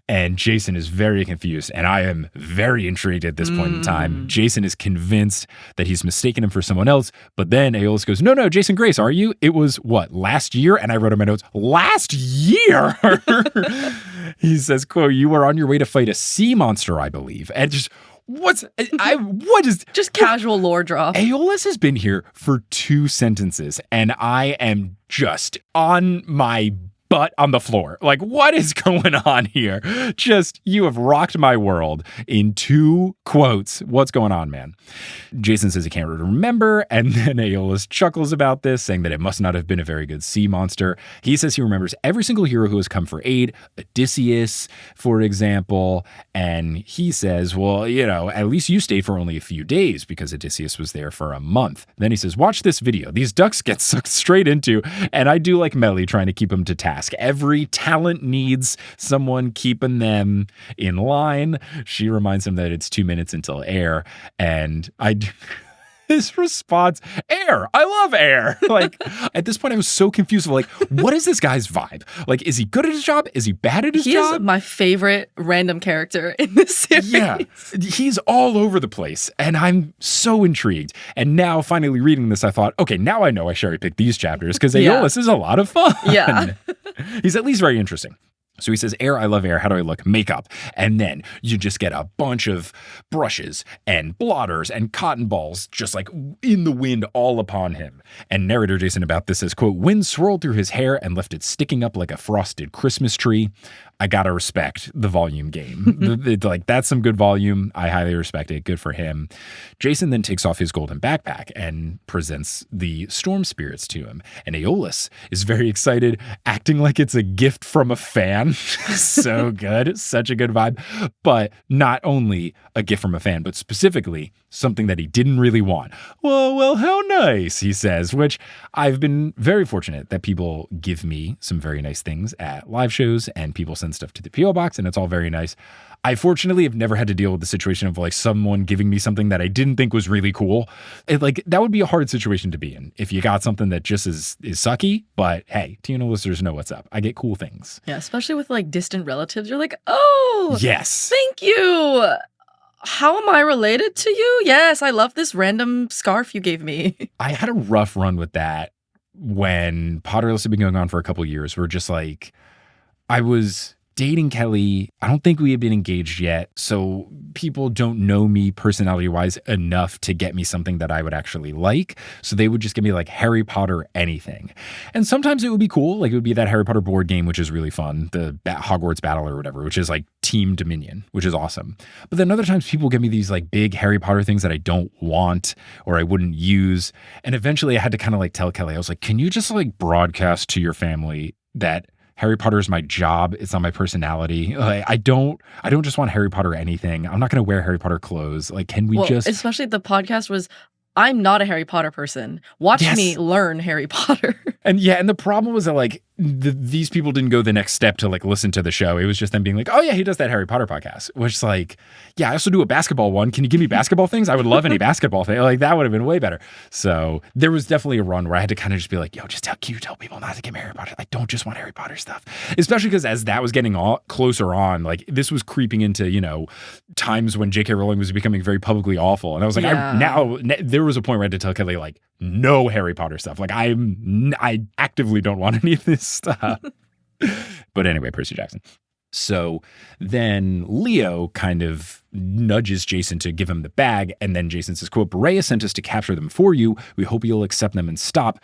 And Jason is very confused, and I am very intrigued at this point in time. Jason is convinced that he's mistaken him for someone else, but then Aeolus goes, no, Jason Grace, are you? It was, what, last year? And I wrote in my notes, last year? He says, quote, you were on your way to fight a sea monster, I believe. And just, what is... Just casual lore drop. Aeolus has been here for 2 sentences, and I am just on my butt on the floor. Like, what is going on here? Just, you have rocked my world in 2 quotes. What's going on, man? Jason says he can't remember, and then Aeolus chuckles about this, saying that it must not have been a very good sea monster. He says he remembers every single hero who has come for aid, Odysseus, for example, and he says, well, at least you stayed for only a few days because Odysseus was there for a month. Then he says, watch this video. These ducks get sucked straight into, and I do like Meli trying to keep him to task. Every talent needs someone keeping them in line. She reminds him that it's 2 minutes until air. And his response, air. I love air. Like, at this point, I was so confused. Like, what is this guy's vibe? Like, is he good at his job? Is he bad at his job? He is my favorite random character in this series. Yeah, he's all over the place. And I'm so intrigued. And now, finally reading this, I thought, okay, now I know I cherry picked these chapters because Aeolus is a lot of fun. Yeah. He's at least very interesting. So he says, air, I love air. How do I look? Makeup. And then you just get a bunch of brushes and blotters and cotton balls just like in the wind all upon him. And narrator Jason about this says, quote, wind swirled through his hair and left it sticking up like a frosted Christmas tree. I gotta respect the volume game. That's some good volume. I highly respect it. Good for him. Jason then takes off his golden backpack and presents the storm spirits to him. And Aeolus is very excited, acting like it's a gift from a fan. So good. Such a good vibe. But not only a gift from a fan, but specifically something that he didn't really want. Well, how nice, he says, which I've been very fortunate that people give me some very nice things at live shows and people send stuff to the P.O. box, and it's all very nice. I fortunately have never had to deal with the situation of like someone giving me something that I didn't think was really cool. That would be a hard situation to be in if you got something that just is sucky. But hey, TN listeners know what's up. I get cool things. Yeah, especially with like distant relatives. You're like, oh, yes, thank you. How am I related to you? Yes, I love this random scarf you gave me. I had a rough run with that when Potterless had been going on for a couple of years. We're just like, I was dating Kelly. I don't think we had been engaged yet. So people don't know me personality-wise enough to get me something that I would actually like. So they would just give me like Harry Potter anything. And sometimes it would be cool. Like it would be that Harry Potter board game, which is really fun. The Hogwarts Battle or whatever, which is like Team Dominion, which is awesome. But then other times people give me these like big Harry Potter things that I don't want or I wouldn't use. And eventually I had to kind of like tell Kelly, I was like, can you just like broadcast to your family that Harry Potter is my job. It's not my personality. Like, I don't just want Harry Potter anything. I'm not going to wear Harry Potter clothes. Like, can we just... Especially the podcast was, I'm not a Harry Potter person. Watch me learn Harry Potter. And the problem was that like these people didn't go the next step to like listen to the show. It was just them being like, oh yeah, he does that Harry Potter podcast, which is like, yeah, I also do a basketball one. Can you give me basketball things? I would love any basketball thing. Like that would have been way better. So there was definitely a run where I had to kind of just be like, yo, can you tell people not to give me Harry Potter? I don't just want Harry Potter stuff. Especially because as that was getting closer on, like this was creeping into, times when J.K. Rowling was becoming very publicly awful. And I was like, there was a point where I had to tell Kelly like, no Harry Potter stuff. Like I actively don't want any of this stuff. But anyway, Percy Jackson. So then Leo kind of nudges Jason to give him the bag. And then Jason says, quote, Berea sent us to capture them for you. We hope you'll accept them and stop,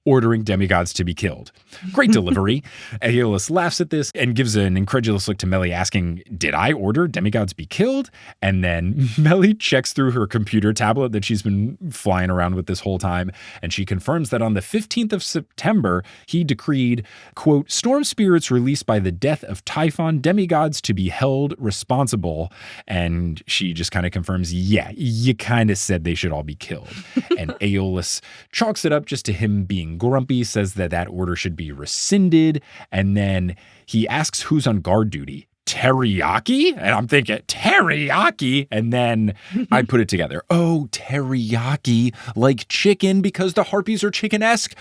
ordering demigods to be killed. Great delivery. Aeolus laughs at this and gives an incredulous look to Meli asking, did I order demigods be killed? And then Meli checks through her computer tablet that she's been flying around with this whole time. And she confirms that on the 15th of September, he decreed, quote, storm spirits released by the death of Typhon demigods to be held responsible. And she just kind of confirms, yeah, you kind of said they should all be killed. And Aeolus chalks it up just to him being grumpy, says that order should be rescinded. And then he asks who's on guard duty teriyaki? And I'm thinking, teriyaki? And then I put it together. Oh, teriyaki, like chicken because the harpies are chicken-esque.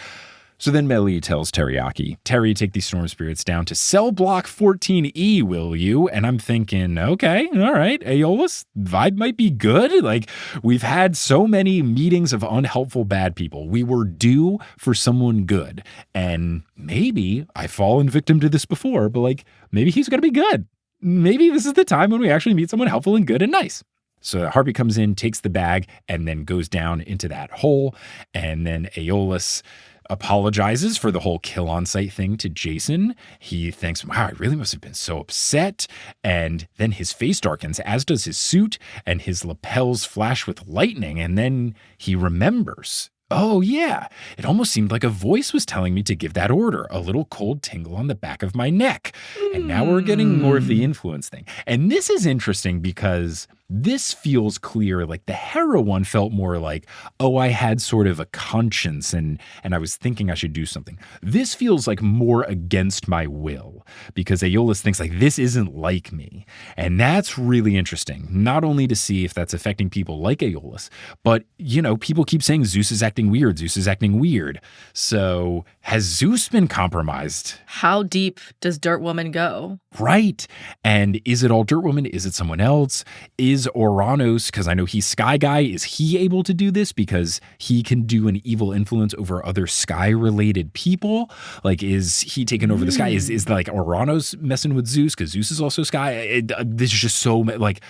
So then Melly tells Teriyaki, Terry, take these storm spirits down to cell block 14E, will you? And I'm thinking, okay, all right, Aeolus, vibe might be good. Like, we've had so many meetings of unhelpful bad people. We were due for someone good. And maybe I've fallen victim to this before, but like, maybe he's going to be good. Maybe this is the time when we actually meet someone helpful and good and nice. So Harpy comes in, takes the bag, and then goes down into that hole. And then Aeolus apologizes for the whole kill on sight thing to Jason. He thinks, wow, I really must have been so upset. And then his face darkens, as does his suit, and his lapels flash with lightning. And then he remembers, oh yeah, it almost seemed like a voice was telling me to give that order, a little cold tingle on the back of my neck. And now we're getting more of the influence thing. And this is interesting because this feels clear. Like the Hera one felt more like, oh, I had sort of a conscience and I was thinking I should do something. This feels like more against my will because Aeolus thinks like, this isn't like me. And that's really interesting, not only to see if that's affecting people like Aeolus, but, you know, people keep saying Zeus is acting weird. Zeus is acting weird. So has Zeus been compromised? How deep does Dirt Woman go? Right. And is it all Dirt Woman? Is it someone else? Is Oranos, because I know he's Sky Guy, is he able to do this because he can do an evil influence over other Sky-related people? Like, is he taking over the Sky? Is like Oranos messing with Zeus because Zeus is also Sky? This is just so, like,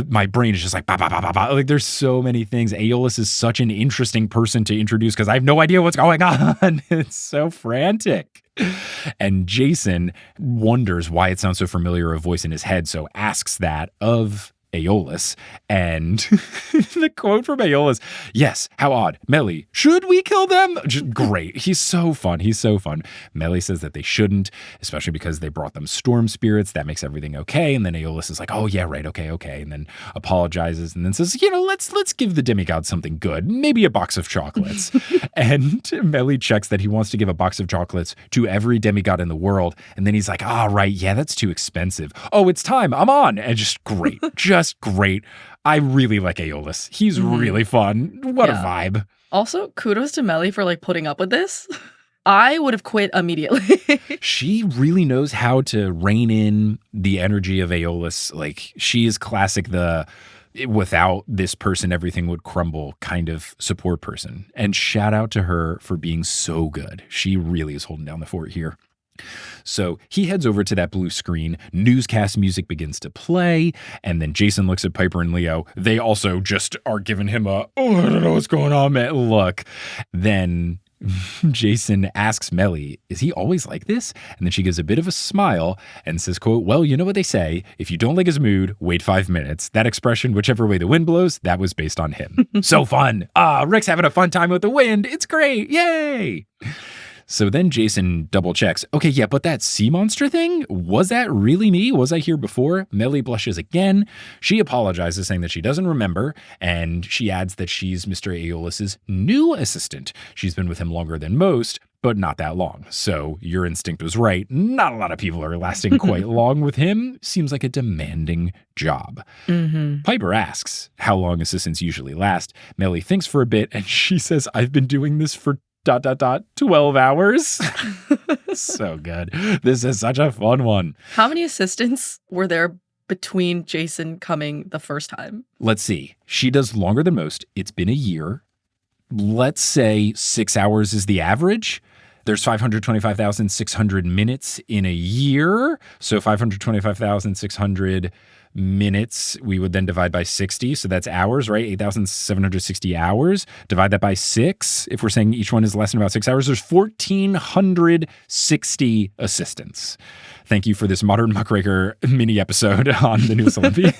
my brain is just like, bah, bah, bah, bah, bah. Like, there's so many things. Aeolus is such an interesting person to introduce because I have no idea what's going on. It's so frantic. And Jason wonders why it sounds so familiar, a voice in his head, so asks that of Aeolus. And the quote from Aeolus, yes, how odd. Melly, should we kill them? Just great. He's so fun. He's so fun. Melly says that they shouldn't, especially because they brought them storm spirits. That makes everything okay. And then Aeolus is like, oh yeah, right, okay. And then apologizes and then says, you know, let's give the demigod something good. Maybe a box of chocolates. And Melly checks that he wants to give a box of chocolates to every demigod in the world. And then he's like, right, yeah, that's too expensive. Oh, it's time. I'm on. And just great. Just great. I really like Aeolus. He's really fun. What a vibe. Also, kudos to Melly for like putting up with this. I would have quit immediately. She really knows how to rein in the energy of Aeolus. Like, she is classic without this person, everything would crumble kind of support person. And shout out to her for being so good. She really is holding down the fort here. So he heads over to that blue screen. Newscast music begins to play. And then Jason looks at Piper and Leo. They also just are giving him I don't know what's going on, man. Look. Then Jason asks Melly, is he always like this? And then she gives a bit of a smile and says, quote, well, you know what they say. If you don't like his mood, wait 5 minutes. That expression, whichever way the wind blows, that was based on him. So fun. Rick's having a fun time with the wind. It's great. Yay. So then Jason double checks. Okay, yeah, but that sea monster thing, was that really me? Was I here before? Melly blushes again. She apologizes, saying that she doesn't remember, and she adds that she's Mr. Aeolus's new assistant. She's been with him longer than most, but not that long. So your instinct was right. Not a lot of people are lasting quite long with him. Seems like a demanding job. Piper asks how long assistants usually last. Melly thinks for a bit, and she says, I've been doing this for 12 hours. So good. This is such a fun one. How many assistants were there between Jason coming the first time? Let's see. She does longer than most. It's been a year. Let's say 6 hours is the average. There's 525,600 minutes in a year. So 525,600 minutes, we would then divide by 60. So that's hours, right? 8,760 hours. Divide that by 6. If we're saying each one is less than about 6 hours, there's 1,460 assistants. Thank you for this Modern Muckraker mini episode on the newest Olympian.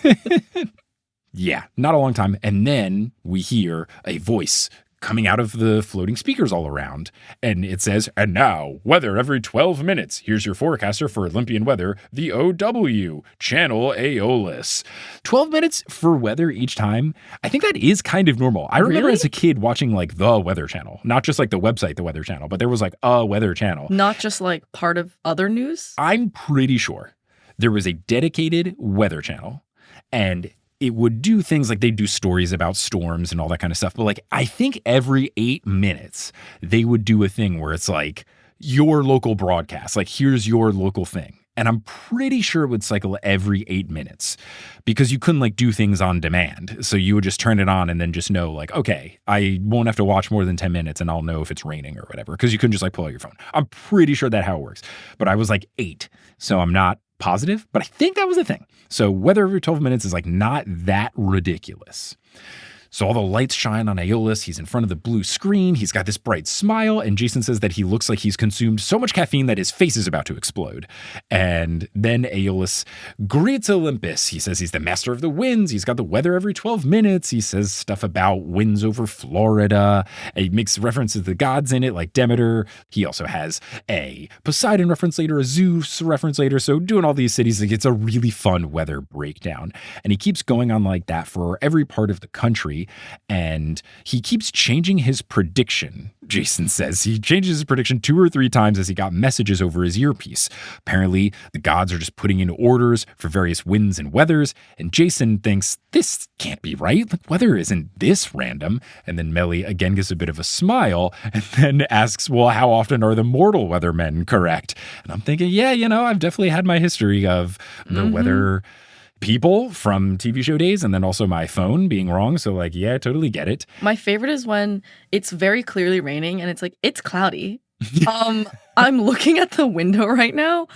Yeah, not a long time. And then we hear a voice coming out of the floating speakers all around. And it says, and now, weather every 12 minutes. Here's your forecaster for Olympian weather, the OW, Channel Aeolus. 12 minutes for weather each time. I think that is kind of normal. I remember as a kid watching like the Weather Channel, not just like the website, the Weather Channel, but there was like a Weather Channel. Not just like part of other news? I'm pretty sure there was a dedicated Weather Channel, and it would do things like they do stories about storms and all that kind of stuff. But like, I think every 8 minutes, they would do a thing where it's like your local broadcast, like here's your local thing. And I'm pretty sure it would cycle every 8 minutes because you couldn't like do things on demand. So you would just turn it on and then just know like, okay, I won't have to watch more than 10 minutes and I'll know if it's raining or whatever. Because you couldn't just like pull out your phone. I'm pretty sure that's how it works. But I was like 8. So I'm not positive, but I think that was a thing. So weather every 12 minutes is like not that ridiculous. So all the lights shine on Aeolus. He's in front of the blue screen. He's got this bright smile. And Jason says that he looks like he's consumed so much caffeine that his face is about to explode. And then Aeolus greets Olympus. He says he's the master of the winds. He's got the weather every 12 minutes. He says stuff about winds over Florida. He makes references to the gods in it, like Demeter. He also has a Poseidon reference later, a Zeus reference later. So doing all these cities, like, it's a really fun weather breakdown. And he keeps going on like that for every part of the country. And he keeps changing his prediction. Jason says he changes his prediction 2 or 3 times as he got messages over his earpiece. Apparently, the gods are just putting in orders for various winds and weathers. And Jason thinks this can't be right. The weather isn't this random. And then Melly again gives a bit of a smile and then asks, well, how often are the mortal weathermen correct? And I'm thinking, yeah, I've definitely had my history of the weather people from TV show days and then also my phone being wrong. So like, yeah, I totally get it. My favorite is when it's very clearly raining and it's like, it's cloudy. I'm looking at the window right now.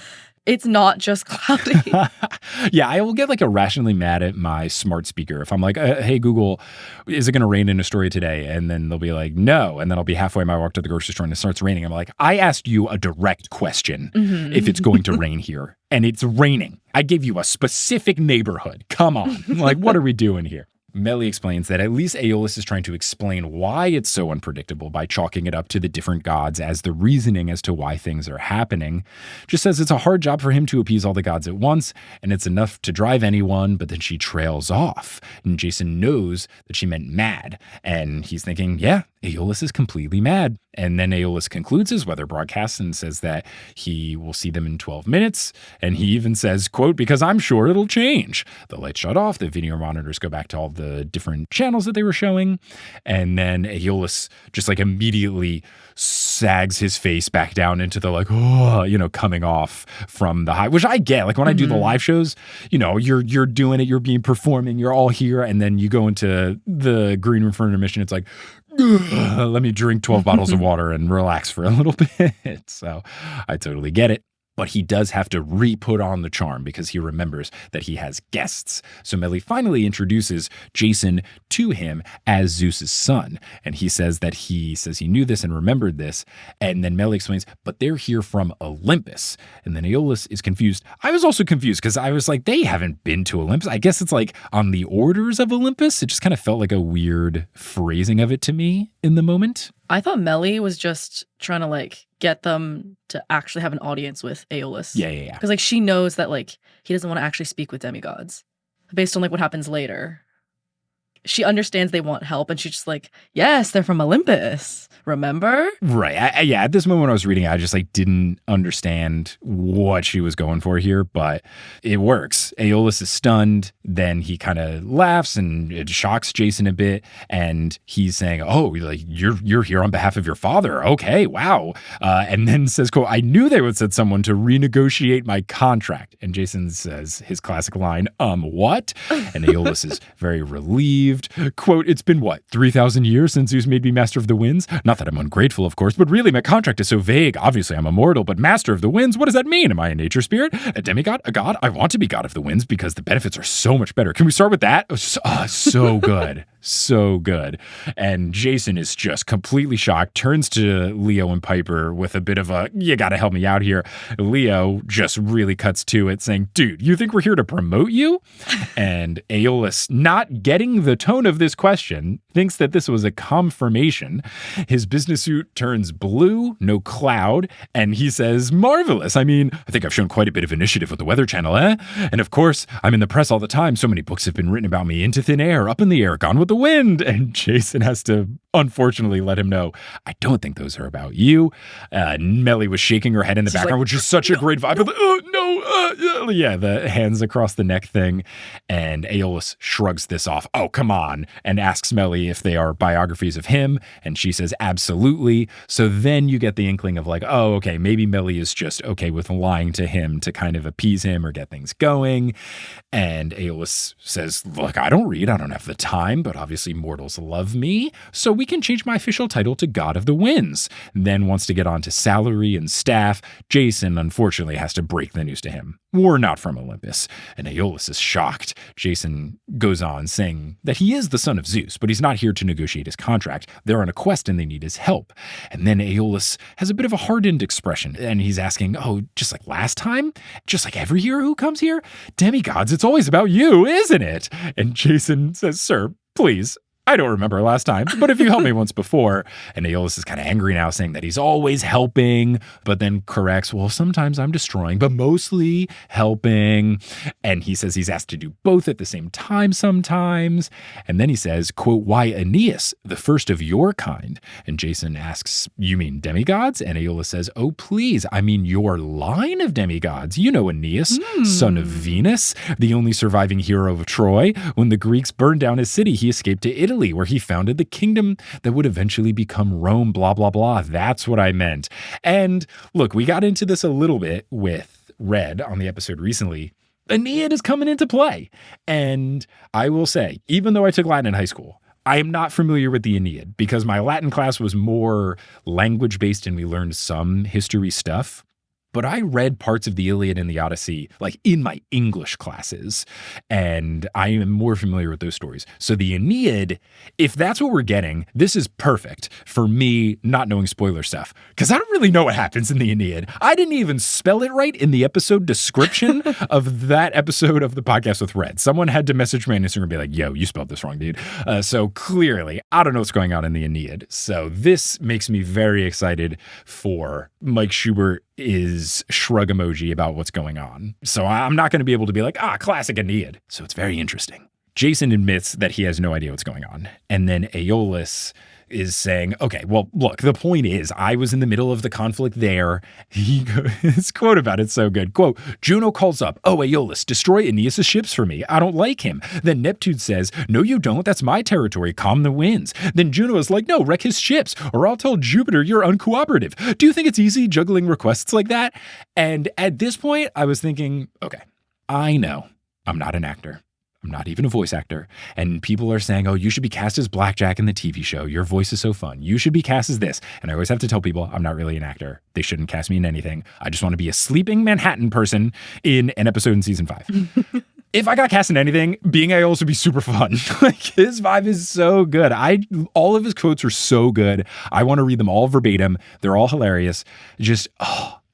It's not just cloudy. Yeah, I will get like irrationally mad at my smart speaker if I'm like, hey, Google, is it going to rain in Astoria today? And then they'll be like, no. And then I'll be halfway in my walk to the grocery store and it starts raining. I'm like, I asked you a direct question if it's going to rain here. And it's raining. I gave you a specific neighborhood. Come on. Like, what are we doing here? Melly explains that at least Aeolus is trying to explain why it's so unpredictable by chalking it up to the different gods as the reasoning as to why things are happening. Just says it's a hard job for him to appease all the gods at once, and it's enough to drive anyone, but then she trails off. And Jason knows that she meant mad, and he's thinking, yeah, Aeolus is completely mad. And then Aeolus concludes his weather broadcast and says that he will see them in 12 minutes. And he even says, quote, because I'm sure it'll change. The lights shut off. The video monitors go back to all the different channels that they were showing. And then Aeolus just like immediately sags his face back down into the like, coming off from the high, which I get. Like when I do the live shows, you're doing it, you're performing, you're all here. And then you go into the green room for intermission. It's like, let me drink 12 bottles of water and relax for a little bit. So I totally get it. But he does have to re-put on the charm because he remembers that he has guests. So Melly finally introduces Jason to him as Zeus's son. And he says that he knew this and remembered this. And then Melly explains, but they're here from Olympus. And then Aeolus is confused. I was also confused because I was like, they haven't been to Olympus. I guess it's like on the orders of Olympus. It just kind of felt like a weird phrasing of it to me in the moment. I thought Melly was just trying to like get them to actually have an audience with Aeolus. Yeah. Because like she knows that like he doesn't want to actually speak with demigods based on like what happens later. She understands they want help and she's just like, yes, they're from Olympus. Remember? Right. At this moment when I was reading, I just like didn't understand what she was going for here, but it works. Aeolus is stunned. Then he kind of laughs and it shocks Jason a bit. And he's saying, oh, like you're here on behalf of your father. Okay, wow. And then says, quote, I knew they would send someone to renegotiate my contract. And Jason says his classic line, what? And Aeolus is very relieved. Quote, it's been 3,000 years since Zeus made me master of the winds? Not that I'm ungrateful, of course, but really my contract is so vague. Obviously I'm immortal, but master of the winds, what does that mean? Am I a nature spirit? A demigod? A god? I want to be god of the winds because the benefits are so much better. Can we start with that? So good. So good. And Jason is just completely shocked, turns to Leo and Piper with a bit of a, you gotta help me out here. Leo just really cuts to it saying, dude, you think we're here to promote you? And Aeolus, not getting the tone of this question, thinks that this was a confirmation. His business suit turns blue, no cloud, and he says, marvelous. I mean, I think I've shown quite a bit of initiative with the Weather Channel, eh? And of course, I'm in the press all the time. So many books have been written about me, into thin air, up in the air, gone with the wind. And Jason has to unfortunately let him know, I don't think those are about you. Melly was shaking her head in the background, which is such a great vibe. Like, oh, no. no. Yeah, the hands across the neck thing. And Aeolus shrugs this off. Oh, come on. And asks Melly if they are biographies of him. And she says, absolutely. So then you get the inkling of like, oh, okay, maybe Melly is just okay with lying to him to kind of appease him or get things going. And Aeolus says, look, I don't read. I don't have the time, but obviously mortals love me. So we can change my official title to God of the Winds. Then wants to get on to salary and staff. Jason, unfortunately, has to break the news to him. We're not from Olympus. And Aeolus is shocked. Jason goes on saying that he is the son of Zeus, but he's not here to negotiate his contract. They're on a quest and they need his help. And then Aeolus has a bit of a hardened expression. And he's asking, oh, just like last time? Just like every hero who comes here? Demigods, it's always about you, isn't it? And Jason says, sir, please. I don't remember last time, but if you helped me once before. And Aeolus is kind of angry now, saying that he's always helping, but then corrects, well, sometimes I'm destroying, but mostly helping. And he says he's asked to do both at the same time sometimes. And then he says, quote, why Aeneas, the first of your kind? And Jason asks, you mean demigods? And Aeolus says, oh, please, I mean your line of demigods. You know Aeneas, son of Venus, the only surviving hero of Troy. When the Greeks burned down his city, he escaped to Italy, where he founded the kingdom that would eventually become Rome, blah, blah, blah. That's what I meant. And look, we got into this a little bit with Red on the episode recently. Aeneid is coming into play. And I will say, even though I took Latin in high school, I am not familiar with the Aeneid because my Latin class was more language-based and we learned some history stuff. But I read parts of the Iliad and the Odyssey like in my English classes, and I am more familiar with those stories. So the Aeneid, if that's what we're getting, this is perfect for me not knowing spoiler stuff, because I don't really know what happens in the Aeneid. I didn't even spell it right in the episode description of that episode of the podcast with Red. Someone had to message me on Instagram and be like, yo, you spelled this wrong, dude. So clearly, I don't know what's going on in the Aeneid. So this makes me very excited for Mike Schubert is shrug emoji about what's going on. So I'm not going to be able to be like, classic Aeneid. So it's very interesting. Jason admits that he has no idea what's going on. And then Aeolus is saying, okay, well, look, the point is I was in the middle of the conflict there. His quote about it's so good. Quote, Juno calls up, oh, Aeolus, destroy Aeneas' ships for me. I don't like him. Then Neptune says, no, you don't. That's my territory. Calm the winds. Then Juno is like, no, wreck his ships or I'll tell Jupiter you're uncooperative. Do you think it's easy juggling requests like that? And at this point, I was thinking, okay, I know I'm not an actor. I'm not even a voice actor. And people are saying, oh, you should be cast as Blackjack in the TV show. Your voice is so fun. You should be cast as this. And I always have to tell people I'm not really an actor. They shouldn't cast me in anything. I just want to be a sleeping Manhattan person in an episode in season 5. If I got cast in anything, being Aeolus would be super fun. Like his vibe is so good. All of his quotes are so good. I want to read them all verbatim. They're all hilarious. Just,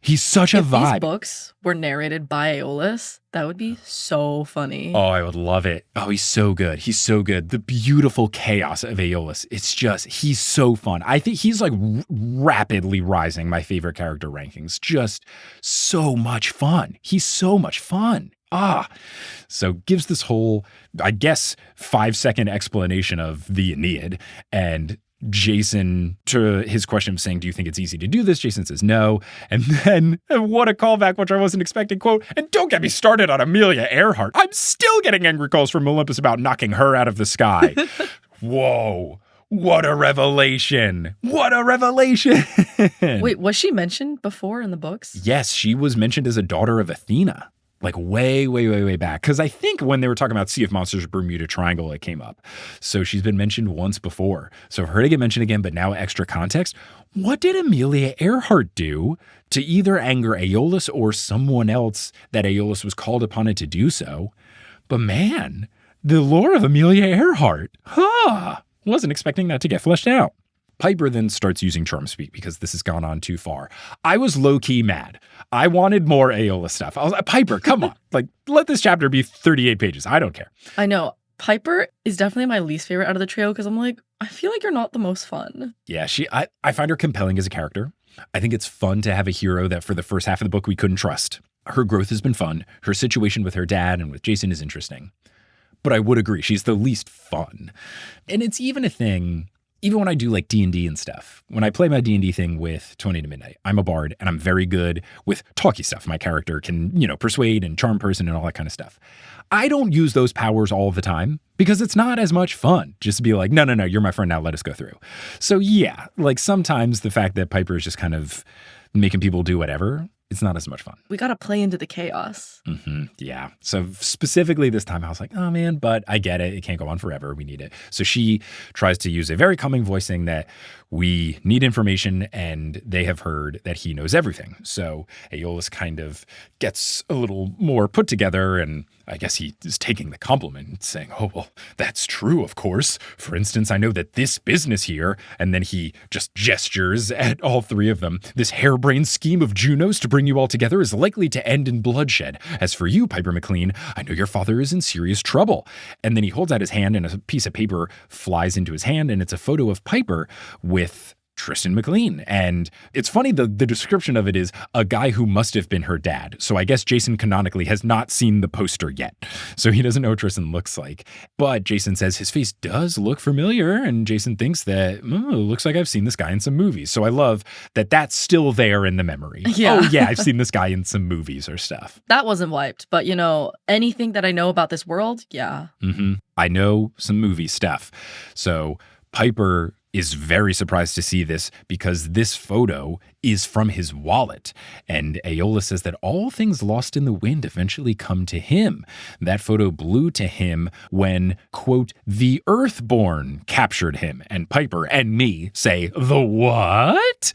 he's such a vibe. If these books were narrated by Aeolus, that would be so funny. Oh, I would love it. Oh, he's so good. He's so good. The beautiful chaos of Aeolus. It's just, he's so fun. I think he's like rapidly rising my favorite character rankings. Just so much fun. He's so much fun. So gives this whole, I guess, 5-second explanation of the Aeneid. And Jason, to his question of saying, do you think it's easy to do this? Jason says no. And then, what a callback, which I wasn't expecting, quote, and don't get me started on Amelia Earhart. I'm still getting angry calls from Olympus about knocking her out of the sky. Whoa. What a revelation. What a revelation. Wait, was she mentioned before in the books? Yes, she was mentioned as a daughter of Athena. Like way, way, way, way back. Because I think when they were talking about Sea of Monsters, Bermuda Triangle, it came up. So she's been mentioned once before. So for her to get mentioned again, but now extra context, what did Amelia Earhart do to either anger Aeolus or someone else that Aeolus was called upon it to do so? But man, the lore of Amelia Earhart, wasn't expecting that to get fleshed out. Piper then starts using charm speak because this has gone on too far. I was low-key mad. I wanted more Aeolus stuff. I was like, Piper, come on. Like, let this chapter be 38 pages. I don't care. I know. Piper is definitely my least favorite out of the trio because I'm like, I feel like you're not the most fun. Yeah, I find her compelling as a character. I think it's fun to have a hero that for the first half of the book we couldn't trust. Her growth has been fun. Her situation with her dad and with Jason is interesting. But I would agree, she's the least fun. And it's even a thing even when I do like D&D and stuff, when I play my D&D thing with 20 to Midnight, I'm a bard and I'm very good with talky stuff. My character can, persuade and charm person and all that kind of stuff. I don't use those powers all the time because it's not as much fun just to be like, no, you're my friend now, let us go through. So yeah, like sometimes the fact that Piper is just kind of making people do whatever, it's not as much fun. We got to play into the chaos. Yeah. So specifically this time I was like, oh man, but I get it. It can't go on forever. We need it. So she tries to use a very calming voice saying that we need information and they have heard that he knows everything. So Aeolus kind of gets a little more put together, and I guess he is taking the compliment, saying, oh, well, that's true, of course. For instance, I know that this business here, and then he just gestures at all three of them, this harebrained scheme of Juno's to bring you all together is likely to end in bloodshed. As for you, Piper McLean, I know your father is in serious trouble. And then he holds out his hand and a piece of paper flies into his hand, and it's a photo of Piper with Tristan McLean. And it's funny, the description of it is a guy who must have been her dad. So I guess Jason canonically has not seen the poster yet. So he doesn't know what Tristan looks like. But Jason says his face does look familiar. And Jason thinks that, it looks like I've seen this guy in some movies. So I love that that's still there in the memory. Yeah. Oh yeah, I've seen this guy in some movies or stuff. That wasn't wiped. But anything that I know about this world, yeah. I know some movie stuff. So Piper is very surprised to see this because this photo is from his wallet. And Aeolus says that all things lost in the wind eventually come to him. That photo blew to him when, quote, the Earthborn captured him. And Piper and me say, the what?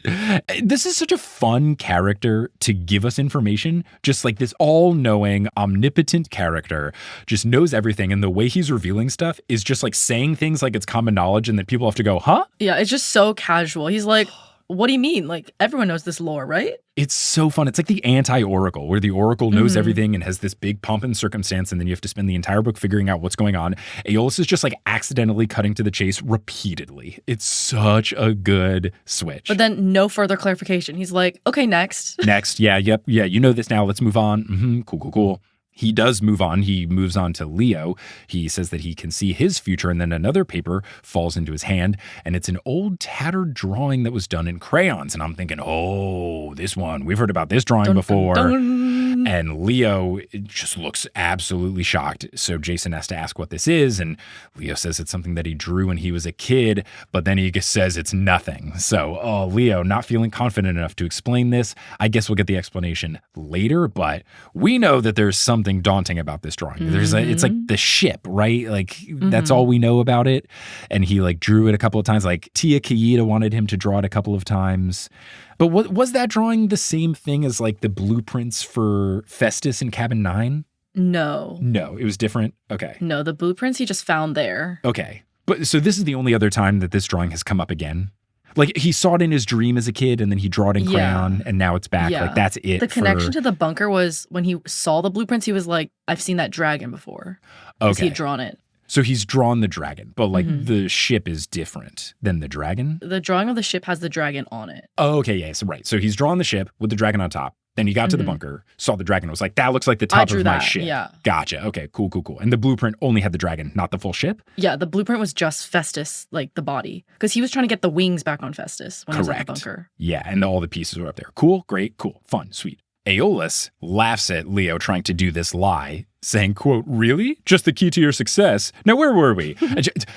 This is such a fun character to give us information. Just like this all-knowing, omnipotent character just knows everything. And the way he's revealing stuff is just like saying things like it's common knowledge and that people have to go, huh? Yeah, it's just so casual. He's like, what do you mean? Like, everyone knows this lore, right? It's so fun. It's like the anti-Oracle, where the Oracle knows everything and has this big pomp and circumstance, and then you have to spend the entire book figuring out what's going on. Aeolus is just like accidentally cutting to the chase repeatedly. It's such a good switch. But then no further clarification. He's like, okay, next. Next. Yeah, yep. Yeah, you know this now. Let's move on. Cool. He does move on. He moves on to Leo. He says that he can see his future, and then another paper falls into his hand, and it's an old tattered drawing that was done in crayons. And I'm thinking, oh, this one. We've heard about this drawing before. Dun, dun. And Leo just looks absolutely shocked. So Jason has to ask what this is, and Leo says it's something that he drew when he was a kid, but then he just says it's nothing. So, Leo, not feeling confident enough to explain this. I guess we'll get the explanation later, but we know that there's something daunting about this drawing. It's like the ship, right? Like that's all we know about it. And he like drew it a couple of times. Like Tia Kaida wanted him to draw it a couple of times. But was that drawing the same thing as like the blueprints for Festus in Cabin 9? No, it was different. Okay. No, the blueprints he just found there. Okay. But so this is the only other time that this drawing has come up again. Like he saw it in his dream as a kid and then he drew it in crayon and now it's back. Like that's it. The connection to the bunker was when he saw the blueprints, he was like, I've seen that dragon before. Because he had drawn it. So he's drawn the dragon, but like the ship is different than the dragon? The drawing of the ship has the dragon on it. Oh, okay, yeah. So right. So he's drawn the ship with the dragon on top. Then he got to the bunker, saw the dragon, was like, that looks like the top of my ship. Yeah. Gotcha. Okay, cool. And the blueprint only had the dragon, not the full ship? Yeah, the blueprint was just Festus, like the body. Because he was trying to get the wings back on Festus when he was in the bunker. Yeah, and all the pieces were up there. Cool, great, cool, fun, sweet. Aeolus laughs at Leo trying to do this lie, saying, quote, really? Just the key to your success? Now, where were we?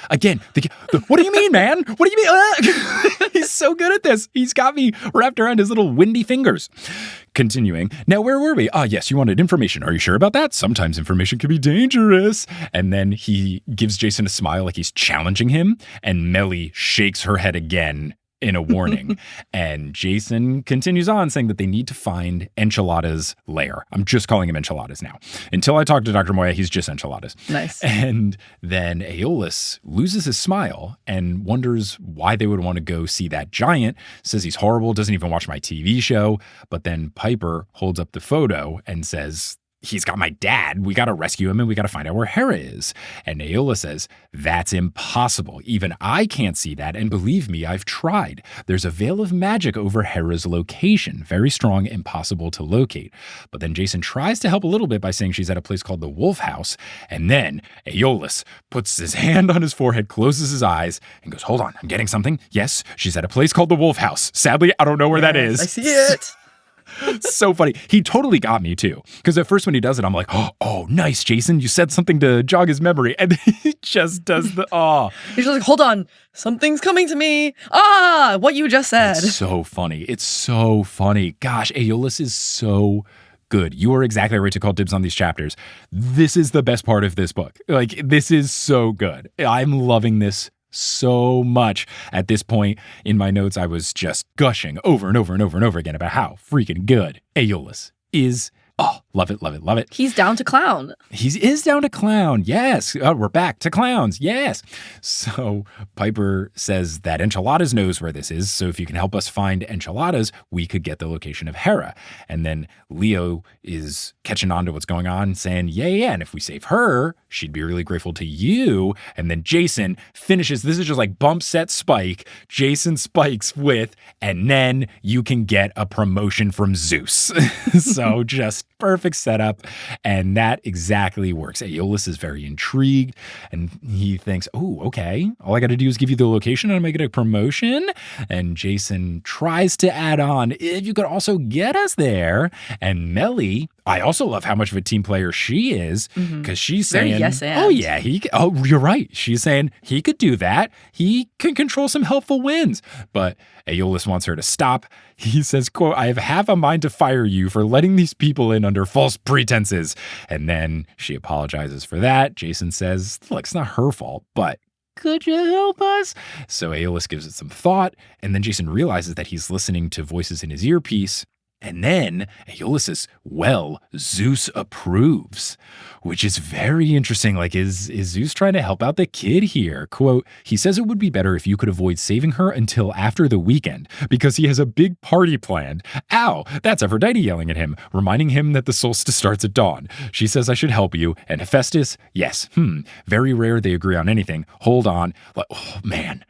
Again, what do you mean, man? What do you mean? He's so good at this. He's got me wrapped around his little windy fingers. Continuing, now, where were we? Yes, you wanted information. Are you sure about that? Sometimes information can be dangerous. And then he gives Jason a smile like he's challenging him, and Melly shakes her head again in a warning. And Jason continues on saying that they need to find Enchilada's lair. I'm just calling him Enchiladas now. Until I talk to Dr. Moya, he's just Enchiladas. Nice. And then Aeolus loses his smile and wonders why they would want to go see that giant, says he's horrible, doesn't even watch my TV show. But then Piper holds up the photo and says, he's got my dad. We got to rescue him and we got to find out where Hera is. And Aeolus says, that's impossible. Even I can't see that. And believe me, I've tried. There's a veil of magic over Hera's location. Very strong, impossible to locate. But then Jason tries to help a little bit by saying she's at a place called the Wolf House. And then Aeolus puts his hand on his forehead, closes his eyes, and goes, hold on, I'm getting something. Yes, she's at a place called the Wolf House. Sadly, I don't know where that is. I see it. So funny. He totally got me too. Because at first when he does it, I'm like, oh, nice, Jason. You said something to jog his memory. And he just does the, He's just like, hold on. Something's coming to me. What you just said. It's so funny. It's so funny. Gosh, Aeolus is so good. You are exactly right to call dibs on these chapters. This is the best part of this book. Like, this is so good. I'm loving this so much. At this point in my notes, I was just gushing over and over and over and over again about how freaking good Aeolus is. Oh, love it, love it, love it. He's down to clown. He is down to clown. Yes. We're back to clowns. Yes. So Piper says that Enchiladas knows where this is. So if you can help us find Enchiladas, we could get the location of Hera. And then Leo is catching on to what's going on, saying, yeah. And if we save her, she'd be really grateful to you. And then Jason finishes. This is just like bump set spike. Jason spikes with, and then you can get a promotion from Zeus. So just perfect setup, and that exactly works. Aeolus is very intrigued, and he thinks, oh, okay, all I got to do is give you the location and I'm going to get a promotion. And Jason tries to add on, if you could also get us there. And Melly, I also love how much of a team player she is, because she's saying, very yes and. oh yeah, you're right. She's saying he could do that. He can control some helpful winds. But Aeolus wants her to stop. He says, quote, I have half a mind to fire you for letting these people in under false pretenses. And then she apologizes for that. Jason says, look, it's not her fault, but could you help us? So Aeolus gives it some thought. And then Jason realizes that he's listening to voices in his earpiece. And then Aeolus says, well, Zeus approves, which is very interesting. Like, is Zeus trying to help out the kid here? Quote, he says it would be better if you could avoid saving her until after the weekend because he has a big party planned. Ow, that's Aphrodite yelling at him, reminding him that the solstice starts at dawn. She says I should help you. And Hephaestus, yes, very rare they agree on anything. Hold on. Like, oh, man.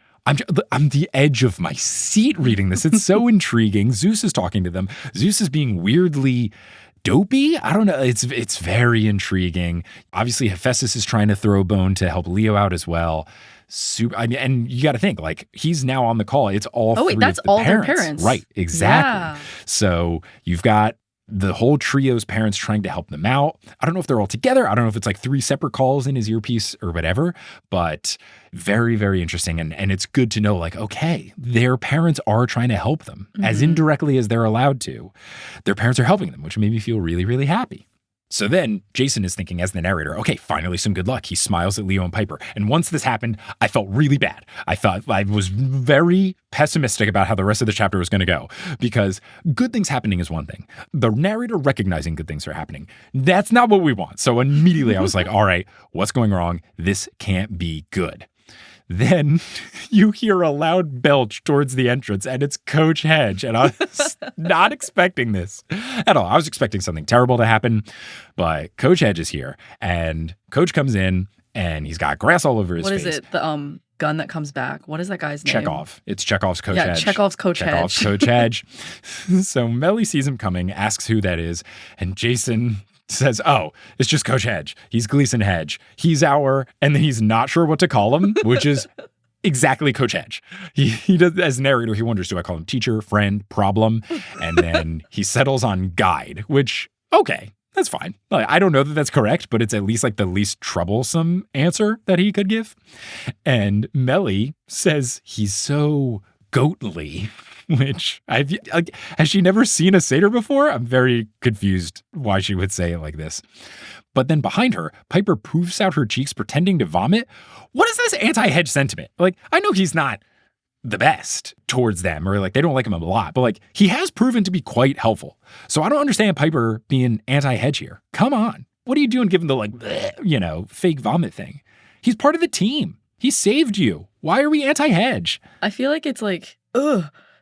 I'm the edge of my seat reading this. It's so intriguing. Zeus is talking to them. Zeus is being weirdly dopey. I don't know. It's very intriguing. Obviously, Hephaestus is trying to throw a bone to help Leo out as well. And you got to think, like, he's now on the call. It's all three of the all parents. Their parents. Right, exactly. Yeah. So you've got the whole trio's parents trying to help them out. I don't know if they're all together. I don't know if it's like 3 separate calls in his earpiece or whatever, but very, very interesting. And it's good to know, like, okay, their parents are trying to help them as indirectly as they're allowed to. Their parents are helping them, which made me feel really, really happy. So then Jason is thinking as the narrator, okay, finally some good luck. He smiles at Leo and Piper. And once this happened, I felt really bad. I was very pessimistic about how the rest of the chapter was going to go, because good things happening is one thing. The narrator recognizing good things are happening, that's not what we want. So immediately I was like, all right, what's going wrong? This can't be good. Then you hear a loud belch towards the entrance, and it's Coach Hedge. And I was not expecting this at all. I was expecting something terrible to happen, but Coach Hedge is here. And Coach comes in, and he's got grass all over his face. What is it? The gun that comes back. What is that guy's name? Chekhov. It's Chekhov's Coach Hedge. Chekhov's Coach Hedge. Chekhov's Coach Hedge. So Melly sees him coming, asks who that is, and Jason says, oh, it's just Coach Hedge. He's Gleason Hedge. He's and then he's not sure what to call him, which is exactly Coach Hedge. He does, as narrator, he wonders, do I call him teacher, friend, problem? And then he settles on guide, which, okay, that's fine. Like, I don't know that that's correct, but it's at least like the least troublesome answer that he could give. And Melly says he's so goatly, which has she never seen a satyr before? I'm very confused why she would say it like this. But then behind her, Piper poofs out her cheeks pretending to vomit. What is this anti-Hedge sentiment? Like, I know he's not the best towards them, or like they don't like him a lot, but like he has proven to be quite helpful. So I don't understand Piper being anti-Hedge here. Come on. What are you doing giving the like, bleh, fake vomit thing? He's part of the team. He saved you. Why are we anti-Hedge? I feel like it's like,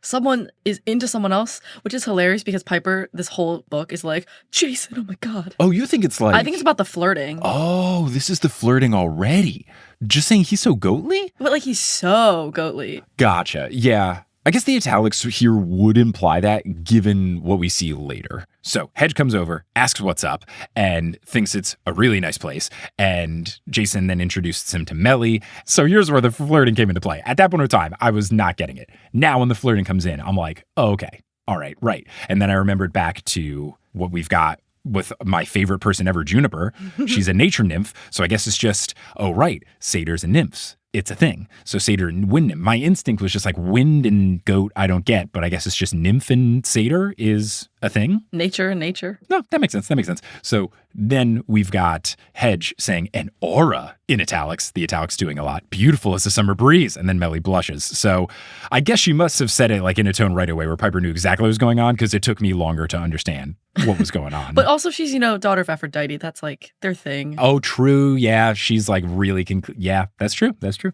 someone is into someone else, which is hilarious because Piper, this whole book is like, Jason, oh my God. Oh, you think it's like... I think it's about the flirting. Oh, this is the flirting already. Just saying he's so goatly? But like, he's so goatly. Gotcha. Yeah. I guess the italics here would imply that given what we see later. So Hedge comes over, asks what's up, and thinks it's a really nice place. And Jason then introduces him to Melly. So here's where the flirting came into play. At that point in time, I was not getting it. Now when the flirting comes in, I'm like, oh, okay, all right, right. And then I remembered back to what we've got with my favorite person ever, Juniper. She's a nature nymph. So I guess it's just, oh, right, satyrs and nymphs. It's a thing. So satyr and wind nymph. My instinct was just like wind and goat, I don't get, but I guess it's just nymph and satyr is a thing. Nature and nature. No, that makes sense. That makes sense. So then we've got Hedge saying an aura in italics, the italics doing a lot. Beautiful as a summer breeze. And then Melly blushes. So I guess she must have said it like in a tone right away where Piper knew exactly what was going on because it took me longer to understand what was going on. But also she's, daughter of Aphrodite. That's like their thing. Oh, true. Yeah. She's like really, yeah, that's true. That's true.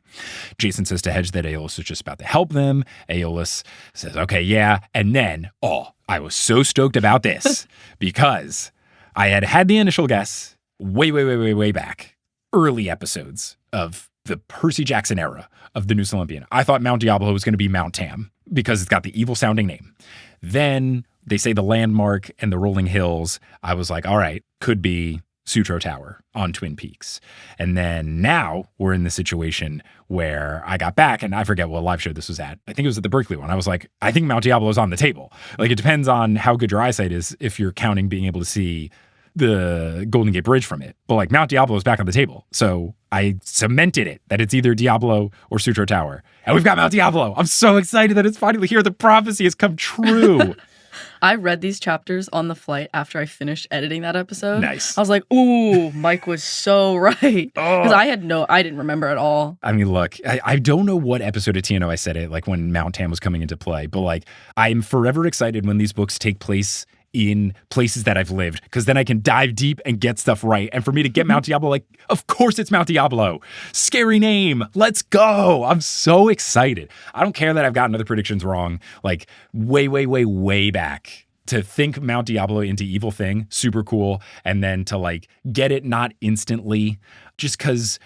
Jason says to Hedge that Aeolus is just about to help them. Aeolus says, okay, yeah. And then, I was so stoked about this because I had the initial guess way back, early episodes of the Percy Jackson era of the New Olympian. I thought Mount Diablo was going to be Mount Tam because it's got the evil sounding name. Then they say the landmark and the rolling hills. I was like, all right, could be Sutro Tower on Twin Peaks. And then now we're in the situation where I got back and I forget what live show this was at. I think it was at the Berkeley one. I was like, I think Mount Diablo is on the table. Like, it depends on how good your eyesight is if you're counting being able to see the Golden Gate Bridge from it. But like, Mount Diablo is back on the table. So I cemented it that it's either Diablo or Sutro Tower. And we've got Mount Diablo. I'm so excited that it's finally here. The prophecy has come true. I read these chapters on the flight after I finished editing that episode. Nice. I was like, ooh, Mike was so right. Because I didn't remember at all. I mean, look, I don't know what episode of TNO I said it, like when Mount Tam was coming into play, but like, I'm forever excited when these books take place in places that I've lived, because then I can dive deep and get stuff right. And for me to get Mount Diablo, like, of course it's Mount Diablo. Scary name. Let's go. I'm so excited. I don't care that I've gotten other predictions wrong, like way back. To think Mount Diablo into Evil Thing, super cool. And then to like get it not instantly, just because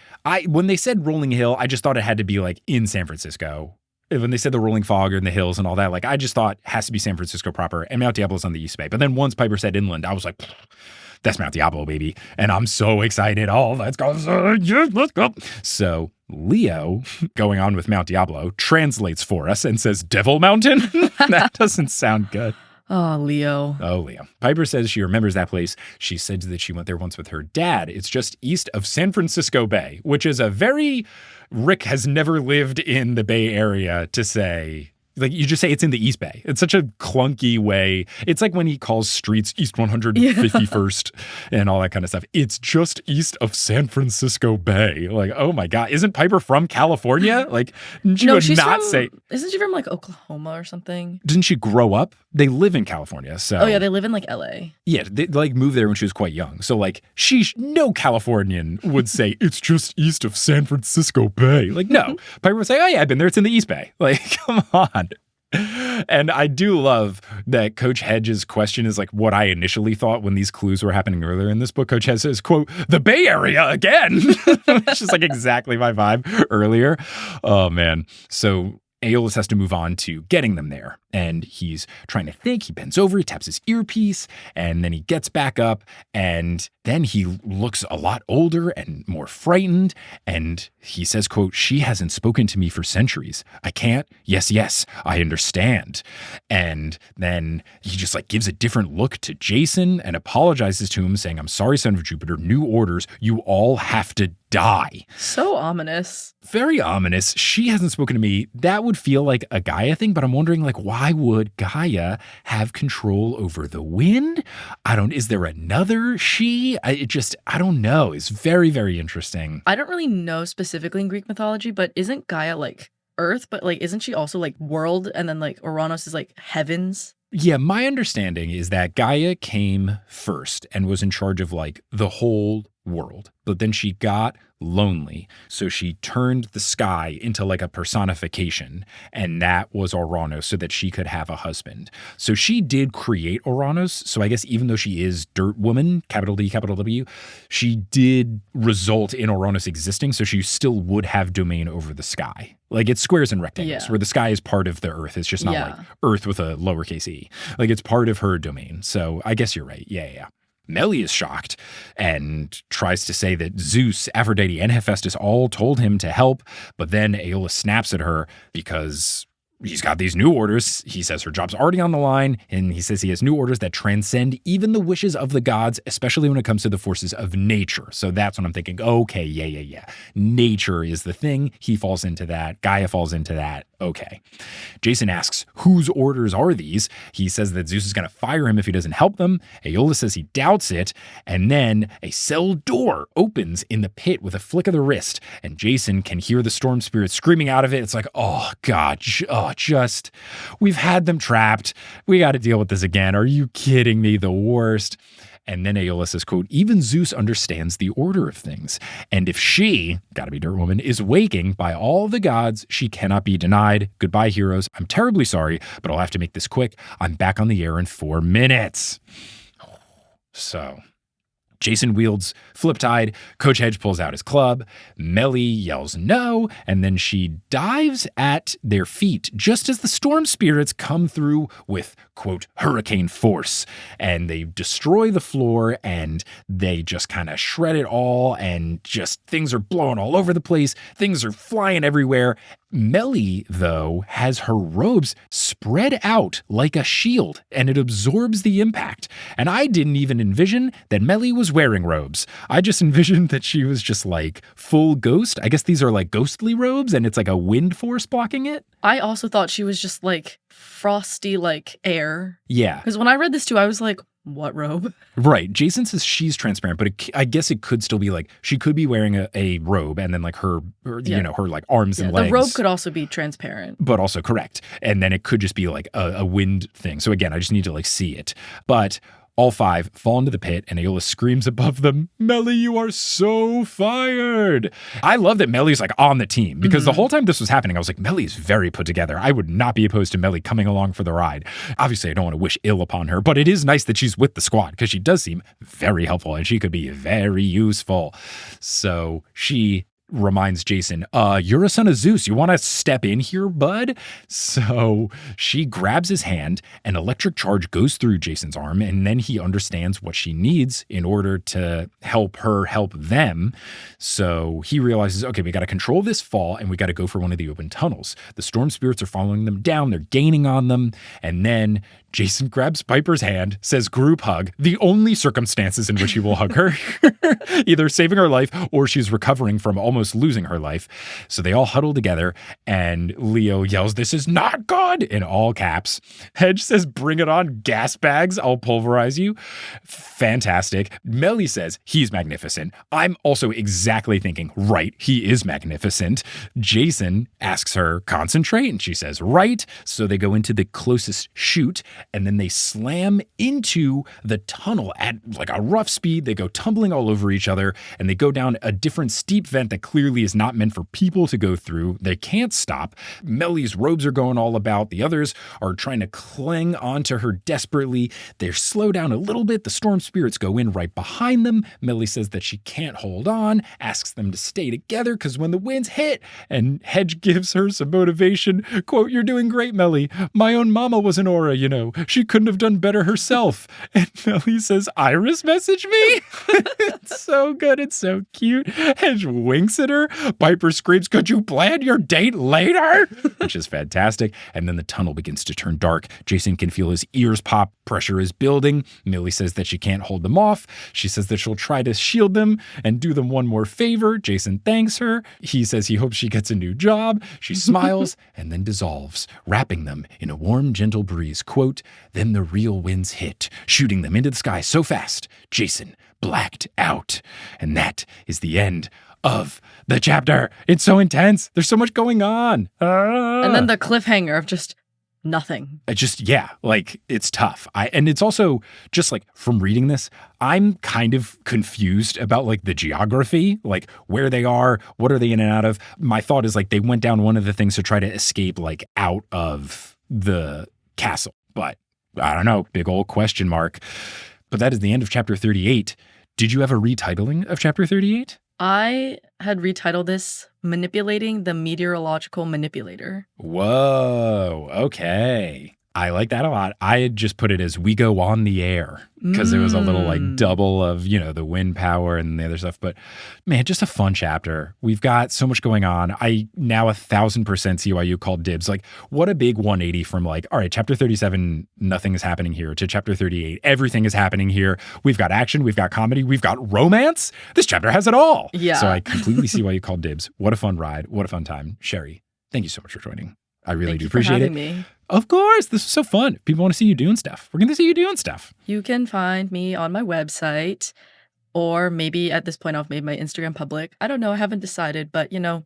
when they said Rolling Hill, I just thought it had to be like in San Francisco. When they said the rolling fog and the hills and all that, like, I just thought it has to be San Francisco proper, and Mount Diablo's on the East Bay. But then once Piper said inland, I was like, that's Mount Diablo, baby. And I'm so excited. Oh, let's go. Yes, let's go. So Leo, going on with Mount Diablo, translates for us and says Devil Mountain. That doesn't sound good. Oh, Leo. Oh, Leo. Piper says she remembers that place. She said that she went there once with her dad. It's just east of San Francisco Bay, which is a very... Rick has never lived in the Bay Area to say... Like, you just say it's in the East Bay. It's such a clunky way. It's like when he calls streets East 151st and all that kind of stuff. It's just east of San Francisco Bay. Like, oh my God. Isn't Piper from California? Like, she would not say... Isn't she from like Oklahoma or something? Didn't she grow up? They live in California, so... Oh yeah, they live in like LA. Yeah, they like moved there when she was quite young. So like, no Californian would say, it's just east of San Francisco Bay. Like, no. Piper would say, oh yeah, I've been there. It's in the East Bay. Like, come on. And I do love that Coach Hedge's question is like what I initially thought when these clues were happening earlier in this book. Coach Hedge says, quote, the Bay Area again. It's just like exactly my vibe earlier. Oh, man. So Aeolus has to move on to getting them there. And he's trying to think. He bends over, he taps his earpiece, and then he gets back up. And then he looks a lot older and more frightened. And he says, quote, she hasn't spoken to me for centuries. I can't. Yes, I understand. And then he just like gives a different look to Jason and apologizes to him, saying, I'm sorry, son of Jupiter, new orders. You all have to die. So ominous. Very ominous. She hasn't spoken to me. That would feel like a Gaia thing, but I'm wondering, like, why would Gaia have control over the wind? Is there another she? I don't know. It's very, very interesting. I don't really know specifically in Greek mythology, but isn't Gaia like Earth? But like, isn't she also like world? And then like Uranus is like heavens? Yeah, my understanding is that Gaia came first and was in charge of like the whole world. But then she got lonely. So she turned the sky into like a personification. And that was Ouranos so that she could have a husband. So she did create Ouranos. So I guess even though she is Dirt Woman, capital D, capital W, she did result in Ouranos existing. So she still would have domain over the sky. Like it's squares and rectangles where the sky is part of the earth. It's just not like earth with a lowercase e. Like it's part of her domain. So I guess you're right. Yeah. Melly is shocked and tries to say that Zeus, Aphrodite, and Hephaestus all told him to help, but then Aeolus snaps at her because he's got these new orders. He says her job's already on the line, and he says he has new orders that transcend even the wishes of the gods, especially when it comes to the forces of nature. So that's when I'm thinking, okay, yeah. Nature is the thing. He falls into that. Gaia falls into that. Okay. Jason asks, whose orders are these? He says that Zeus is going to fire him if he doesn't help them. Aeolus says he doubts it. And then a cell door opens in the pit with a flick of the wrist. And Jason can hear the storm spirit screaming out of it. It's like, oh, God, we've had them trapped. We got to deal with this again. Are you kidding me? The worst. And then Aeolus says, quote, even Zeus understands the order of things. And if she, gotta be Dirt Woman, is waking by all the gods, she cannot be denied. Goodbye, heroes. I'm terribly sorry, but I'll have to make this quick. I'm back on the air in 4 minutes. So Jason wields Fliptide. Coach Hedge pulls out his club. Melly yells no, and then she dives at their feet just as the storm spirits come through with, quote, hurricane force. And they destroy the floor, and they just kind of shred it all, and just things are blowing all over the place. Things are flying everywhere. Melly, though, has her robes spread out like a shield, and it absorbs the impact. And I didn't even envision that Melly was wearing robes. I just envisioned that she was just like full ghost. I guess these are like ghostly robes, and it's like a wind force blocking it. I also thought she was just like frosty, like air. Yeah. Because when I read this too, I was like, what robe? Right. Jason says she's transparent, but I guess it could still be like, she could be wearing a robe and then like her like arms and legs. The robe could also be transparent. But also correct. And then it could just be like a wind thing. So again, I just need to like see it. But all 5 fall into the pit, and Aeolus screams above them, Melly, you are so fired. I love that Melly's like on the team, because the whole time this was happening, I was like, Melly is very put together. I would not be opposed to Melly coming along for the ride. Obviously, I don't want to wish ill upon her, but it is nice that she's with the squad, because she does seem very helpful, and she could be very useful. So she reminds Jason, you're a son of Zeus. You want to step in here, bud? So she grabs his hand, an electric charge goes through Jason's arm, and then he understands what she needs in order to help her help them. So he realizes, okay, we got to control this fall, and we got to go for one of the open tunnels. The storm spirits are following them down. They're gaining on them. And then Jason grabs Piper's hand, says group hug, the only circumstances in which he will hug her, either saving her life or she's recovering from almost losing her life. So they all huddle together, and Leo yells, this is not good, in all caps. Hedge says, bring it on, gas bags, I'll pulverize you. Fantastic. Melly says, he's magnificent. I'm also exactly thinking, right, he is magnificent. Jason asks her, concentrate, and she says, right. So they go into the closest chute, and then they slam into the tunnel at like a rough speed. They go tumbling all over each other, and they go down a different steep vent that clearly is not meant for people to go through. They can't stop. Melly's robes are going all about. The others are trying to cling onto her desperately. They slow down a little bit. The storm spirits go in right behind them. Melly says that she can't hold on, asks them to stay together because when the winds hit, and Hedge gives her some motivation. Quote, you're doing great, Melly. My own mama was an aura, you know. She couldn't have done better herself. And Melly says, Iris messaged me? It's so good. It's so cute. Hedge winks at her. Piper screams, could you plan your date later? Which is fantastic. And then the tunnel begins to turn dark. Jason can feel his ears pop. Pressure is building. Millie says that she can't hold them off. She says that she'll try to shield them and do them one more favor. Jason thanks her. He says he hopes she gets a new job. She smiles and then dissolves, wrapping them in a warm, gentle breeze. Quote, then the real winds hit, shooting them into the sky so fast, Jason blacked out. And that is the end of the chapter. It's so intense. There's so much going on. And then the cliffhanger of just nothing. It's tough. And it's also just like from reading this, I'm kind of confused about like the geography, like where they are, what are they in and out of. My thought is like they went down one of the things to try to escape like out of the castle. But I don't know, big old question mark. But that is the end of chapter 38. Did you have a retitling of chapter 38? I had retitled this Manipulating the Meteorological Manipulator. Whoa, okay. I like that a lot. I had just put it as We Go on the Air because it was a little like double of, you know, the wind power and the other stuff. But man, just a fun chapter. We've got so much going on. I now 1,000% see why you called dibs. Like what a big 180 from like, all right, chapter 37, nothing is happening here, to chapter 38, everything is happening here. We've got action, we've got comedy, we've got romance. This chapter has it all. Yeah. So I completely see why you called dibs. What a fun ride. What a fun time. Sherry, thank you so much for joining. I really do appreciate it. Me. Of course. This was so fun. If people want to see you doing stuff, we're going to see you doing stuff. You can find me on my website, or maybe at this point I've made my Instagram public. I don't know. I haven't decided, but you know,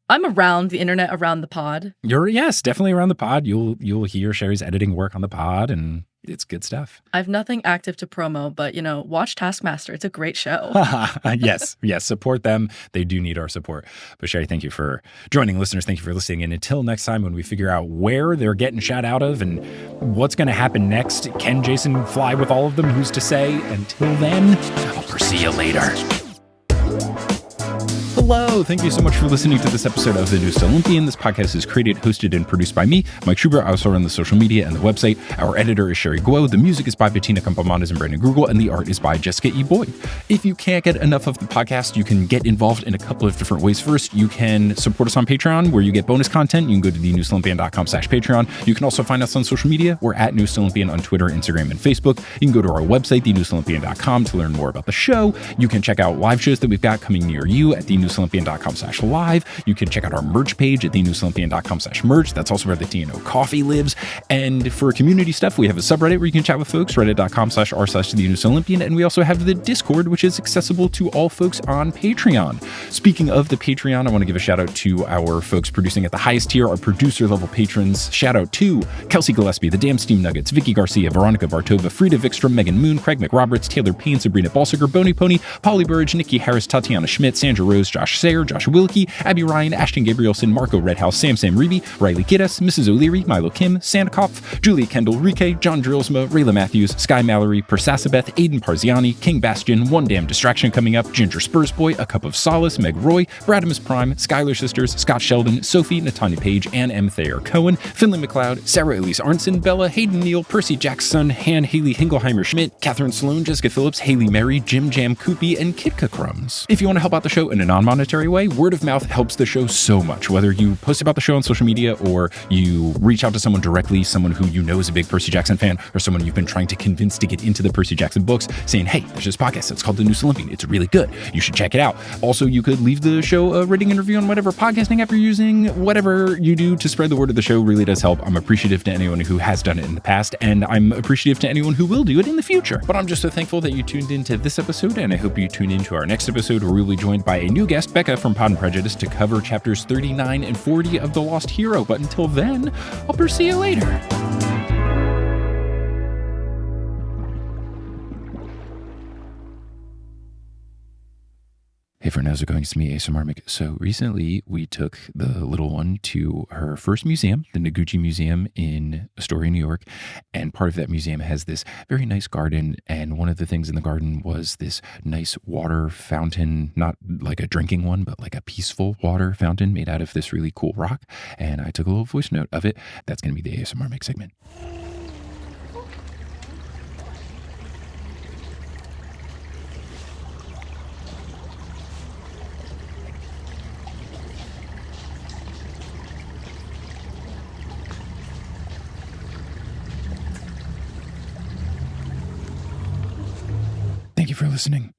I'm around the internet, around the pod. Yes, definitely around the pod. You'll hear Sherry's editing work on the pod, and it's good stuff. I have nothing active to promo, but you know, watch Taskmaster. It's a great show. Yes, support them. They do need our support. But Sherry, thank you for joining. Listeners, thank you for listening. And until next time, when we figure out where they're getting shot out of and what's going to happen next, can Jason fly with all of them? Who's to say? Until then, I'll see you later. Hello. Thank you so much for listening to this episode of The Newest Olympian. This podcast is created, hosted, and produced by me, Mike Schubert. I also run the social media and the website. Our editor is Sherry Guo. The music is by Bettina Campamontes and Brandon Grugel, and the art is by Jessica E. Boyd. If you can't get enough of the podcast, you can get involved in a couple of different ways. First, you can support us on Patreon, where you get bonus content. You can go to thenewestolympian.com/Patreon. You can also find us on social media. We're at Newest Olympian on Twitter, Instagram, and Facebook. You can go to our website, thenewestolympian.com, to learn more about the show. You can check out live shows that we've got coming near you at thenewestolympian.com/live. You can check out our merch page at thenewestolympian.com/merch. That's also where the TN-Guo coffee lives. And for community stuff, we have a subreddit where you can chat with folks, reddit.com/r/thenewestolympian. And we also have the Discord, which is accessible to all folks on Patreon. Speaking of the Patreon, I want to give a shout out to our folks producing at the highest tier, our producer level patrons. Shout out to Kelsey Gillespie, The Damn Steam Nuggets, Vicky Garcia, Veronica Bartova, Frida Vikstrom, Megan Moon, Craig McRoberts, Taylor Payne, Sabrina Balsiger, Boney Pony, Polly Burridge, Nikki Harris, Tatiana Schmidt, Sandra Rose, Josh Sayer, Josh Wilkie, Abby Ryan, Ashton Gabrielson, Marco Redhouse, Sam Reeby, Riley Kiddes, Mrs. O'Leary, Milo Kim, Sandkopf, Julia Kendall, Rike, John Drillsma, Rayla Matthews, Sky Mallory, Persasabeth, Aiden Parziani, King Bastion, One Damn Distraction coming up, Ginger Spursboy, A Cup of Solace, Meg Roy, Bradimus Prime, Skylar Sisters, Scott Sheldon, Sophie, Natanya Page, Ann M. Thayer Cohen, Finley McLeod, Sarah Elise Arnson, Bella, Hayden Neal, Percy Jackson, Han Haley Hingleheimer Schmidt, Catherine Sloan, Jessica Phillips, Haley Mary, Jim Jam Koopy, and Kitka Crumbs. If you want to help out the show in a non-monetary way, word of mouth helps the show so much. Whether you post about the show on social media or you reach out to someone directly, someone who you know is a big Percy Jackson fan, or someone you've been trying to convince to get into the Percy Jackson books, saying, hey, there's this podcast that's called The Newest Olympian. It's really good. You should check it out. Also, you could leave the show a rating and review on whatever podcasting app you're using. Whatever you do to spread the word of the show really does help. I'm appreciative to anyone who has done it in the past, and I'm appreciative to anyone who will do it in the future. But I'm just so thankful that you tuned into this episode, and I hope you tune into our next episode, where we'll be joined by a new guest, Becca from Pod and Prejudice, to cover chapters 39 and 40 of The Lost Hero. But until then, I'll see you later. Hey friend, how's it going? It's me, ASMR Mick. So recently we took the little one to her first museum, the Noguchi Museum in Astoria, New York. And part of that museum has this very nice garden. And one of the things in the garden was this nice water fountain, not like a drinking one, but like a peaceful water fountain made out of this really cool rock. And I took a little voice note of it. That's going to be the ASMR Mick segment. Thank you for listening.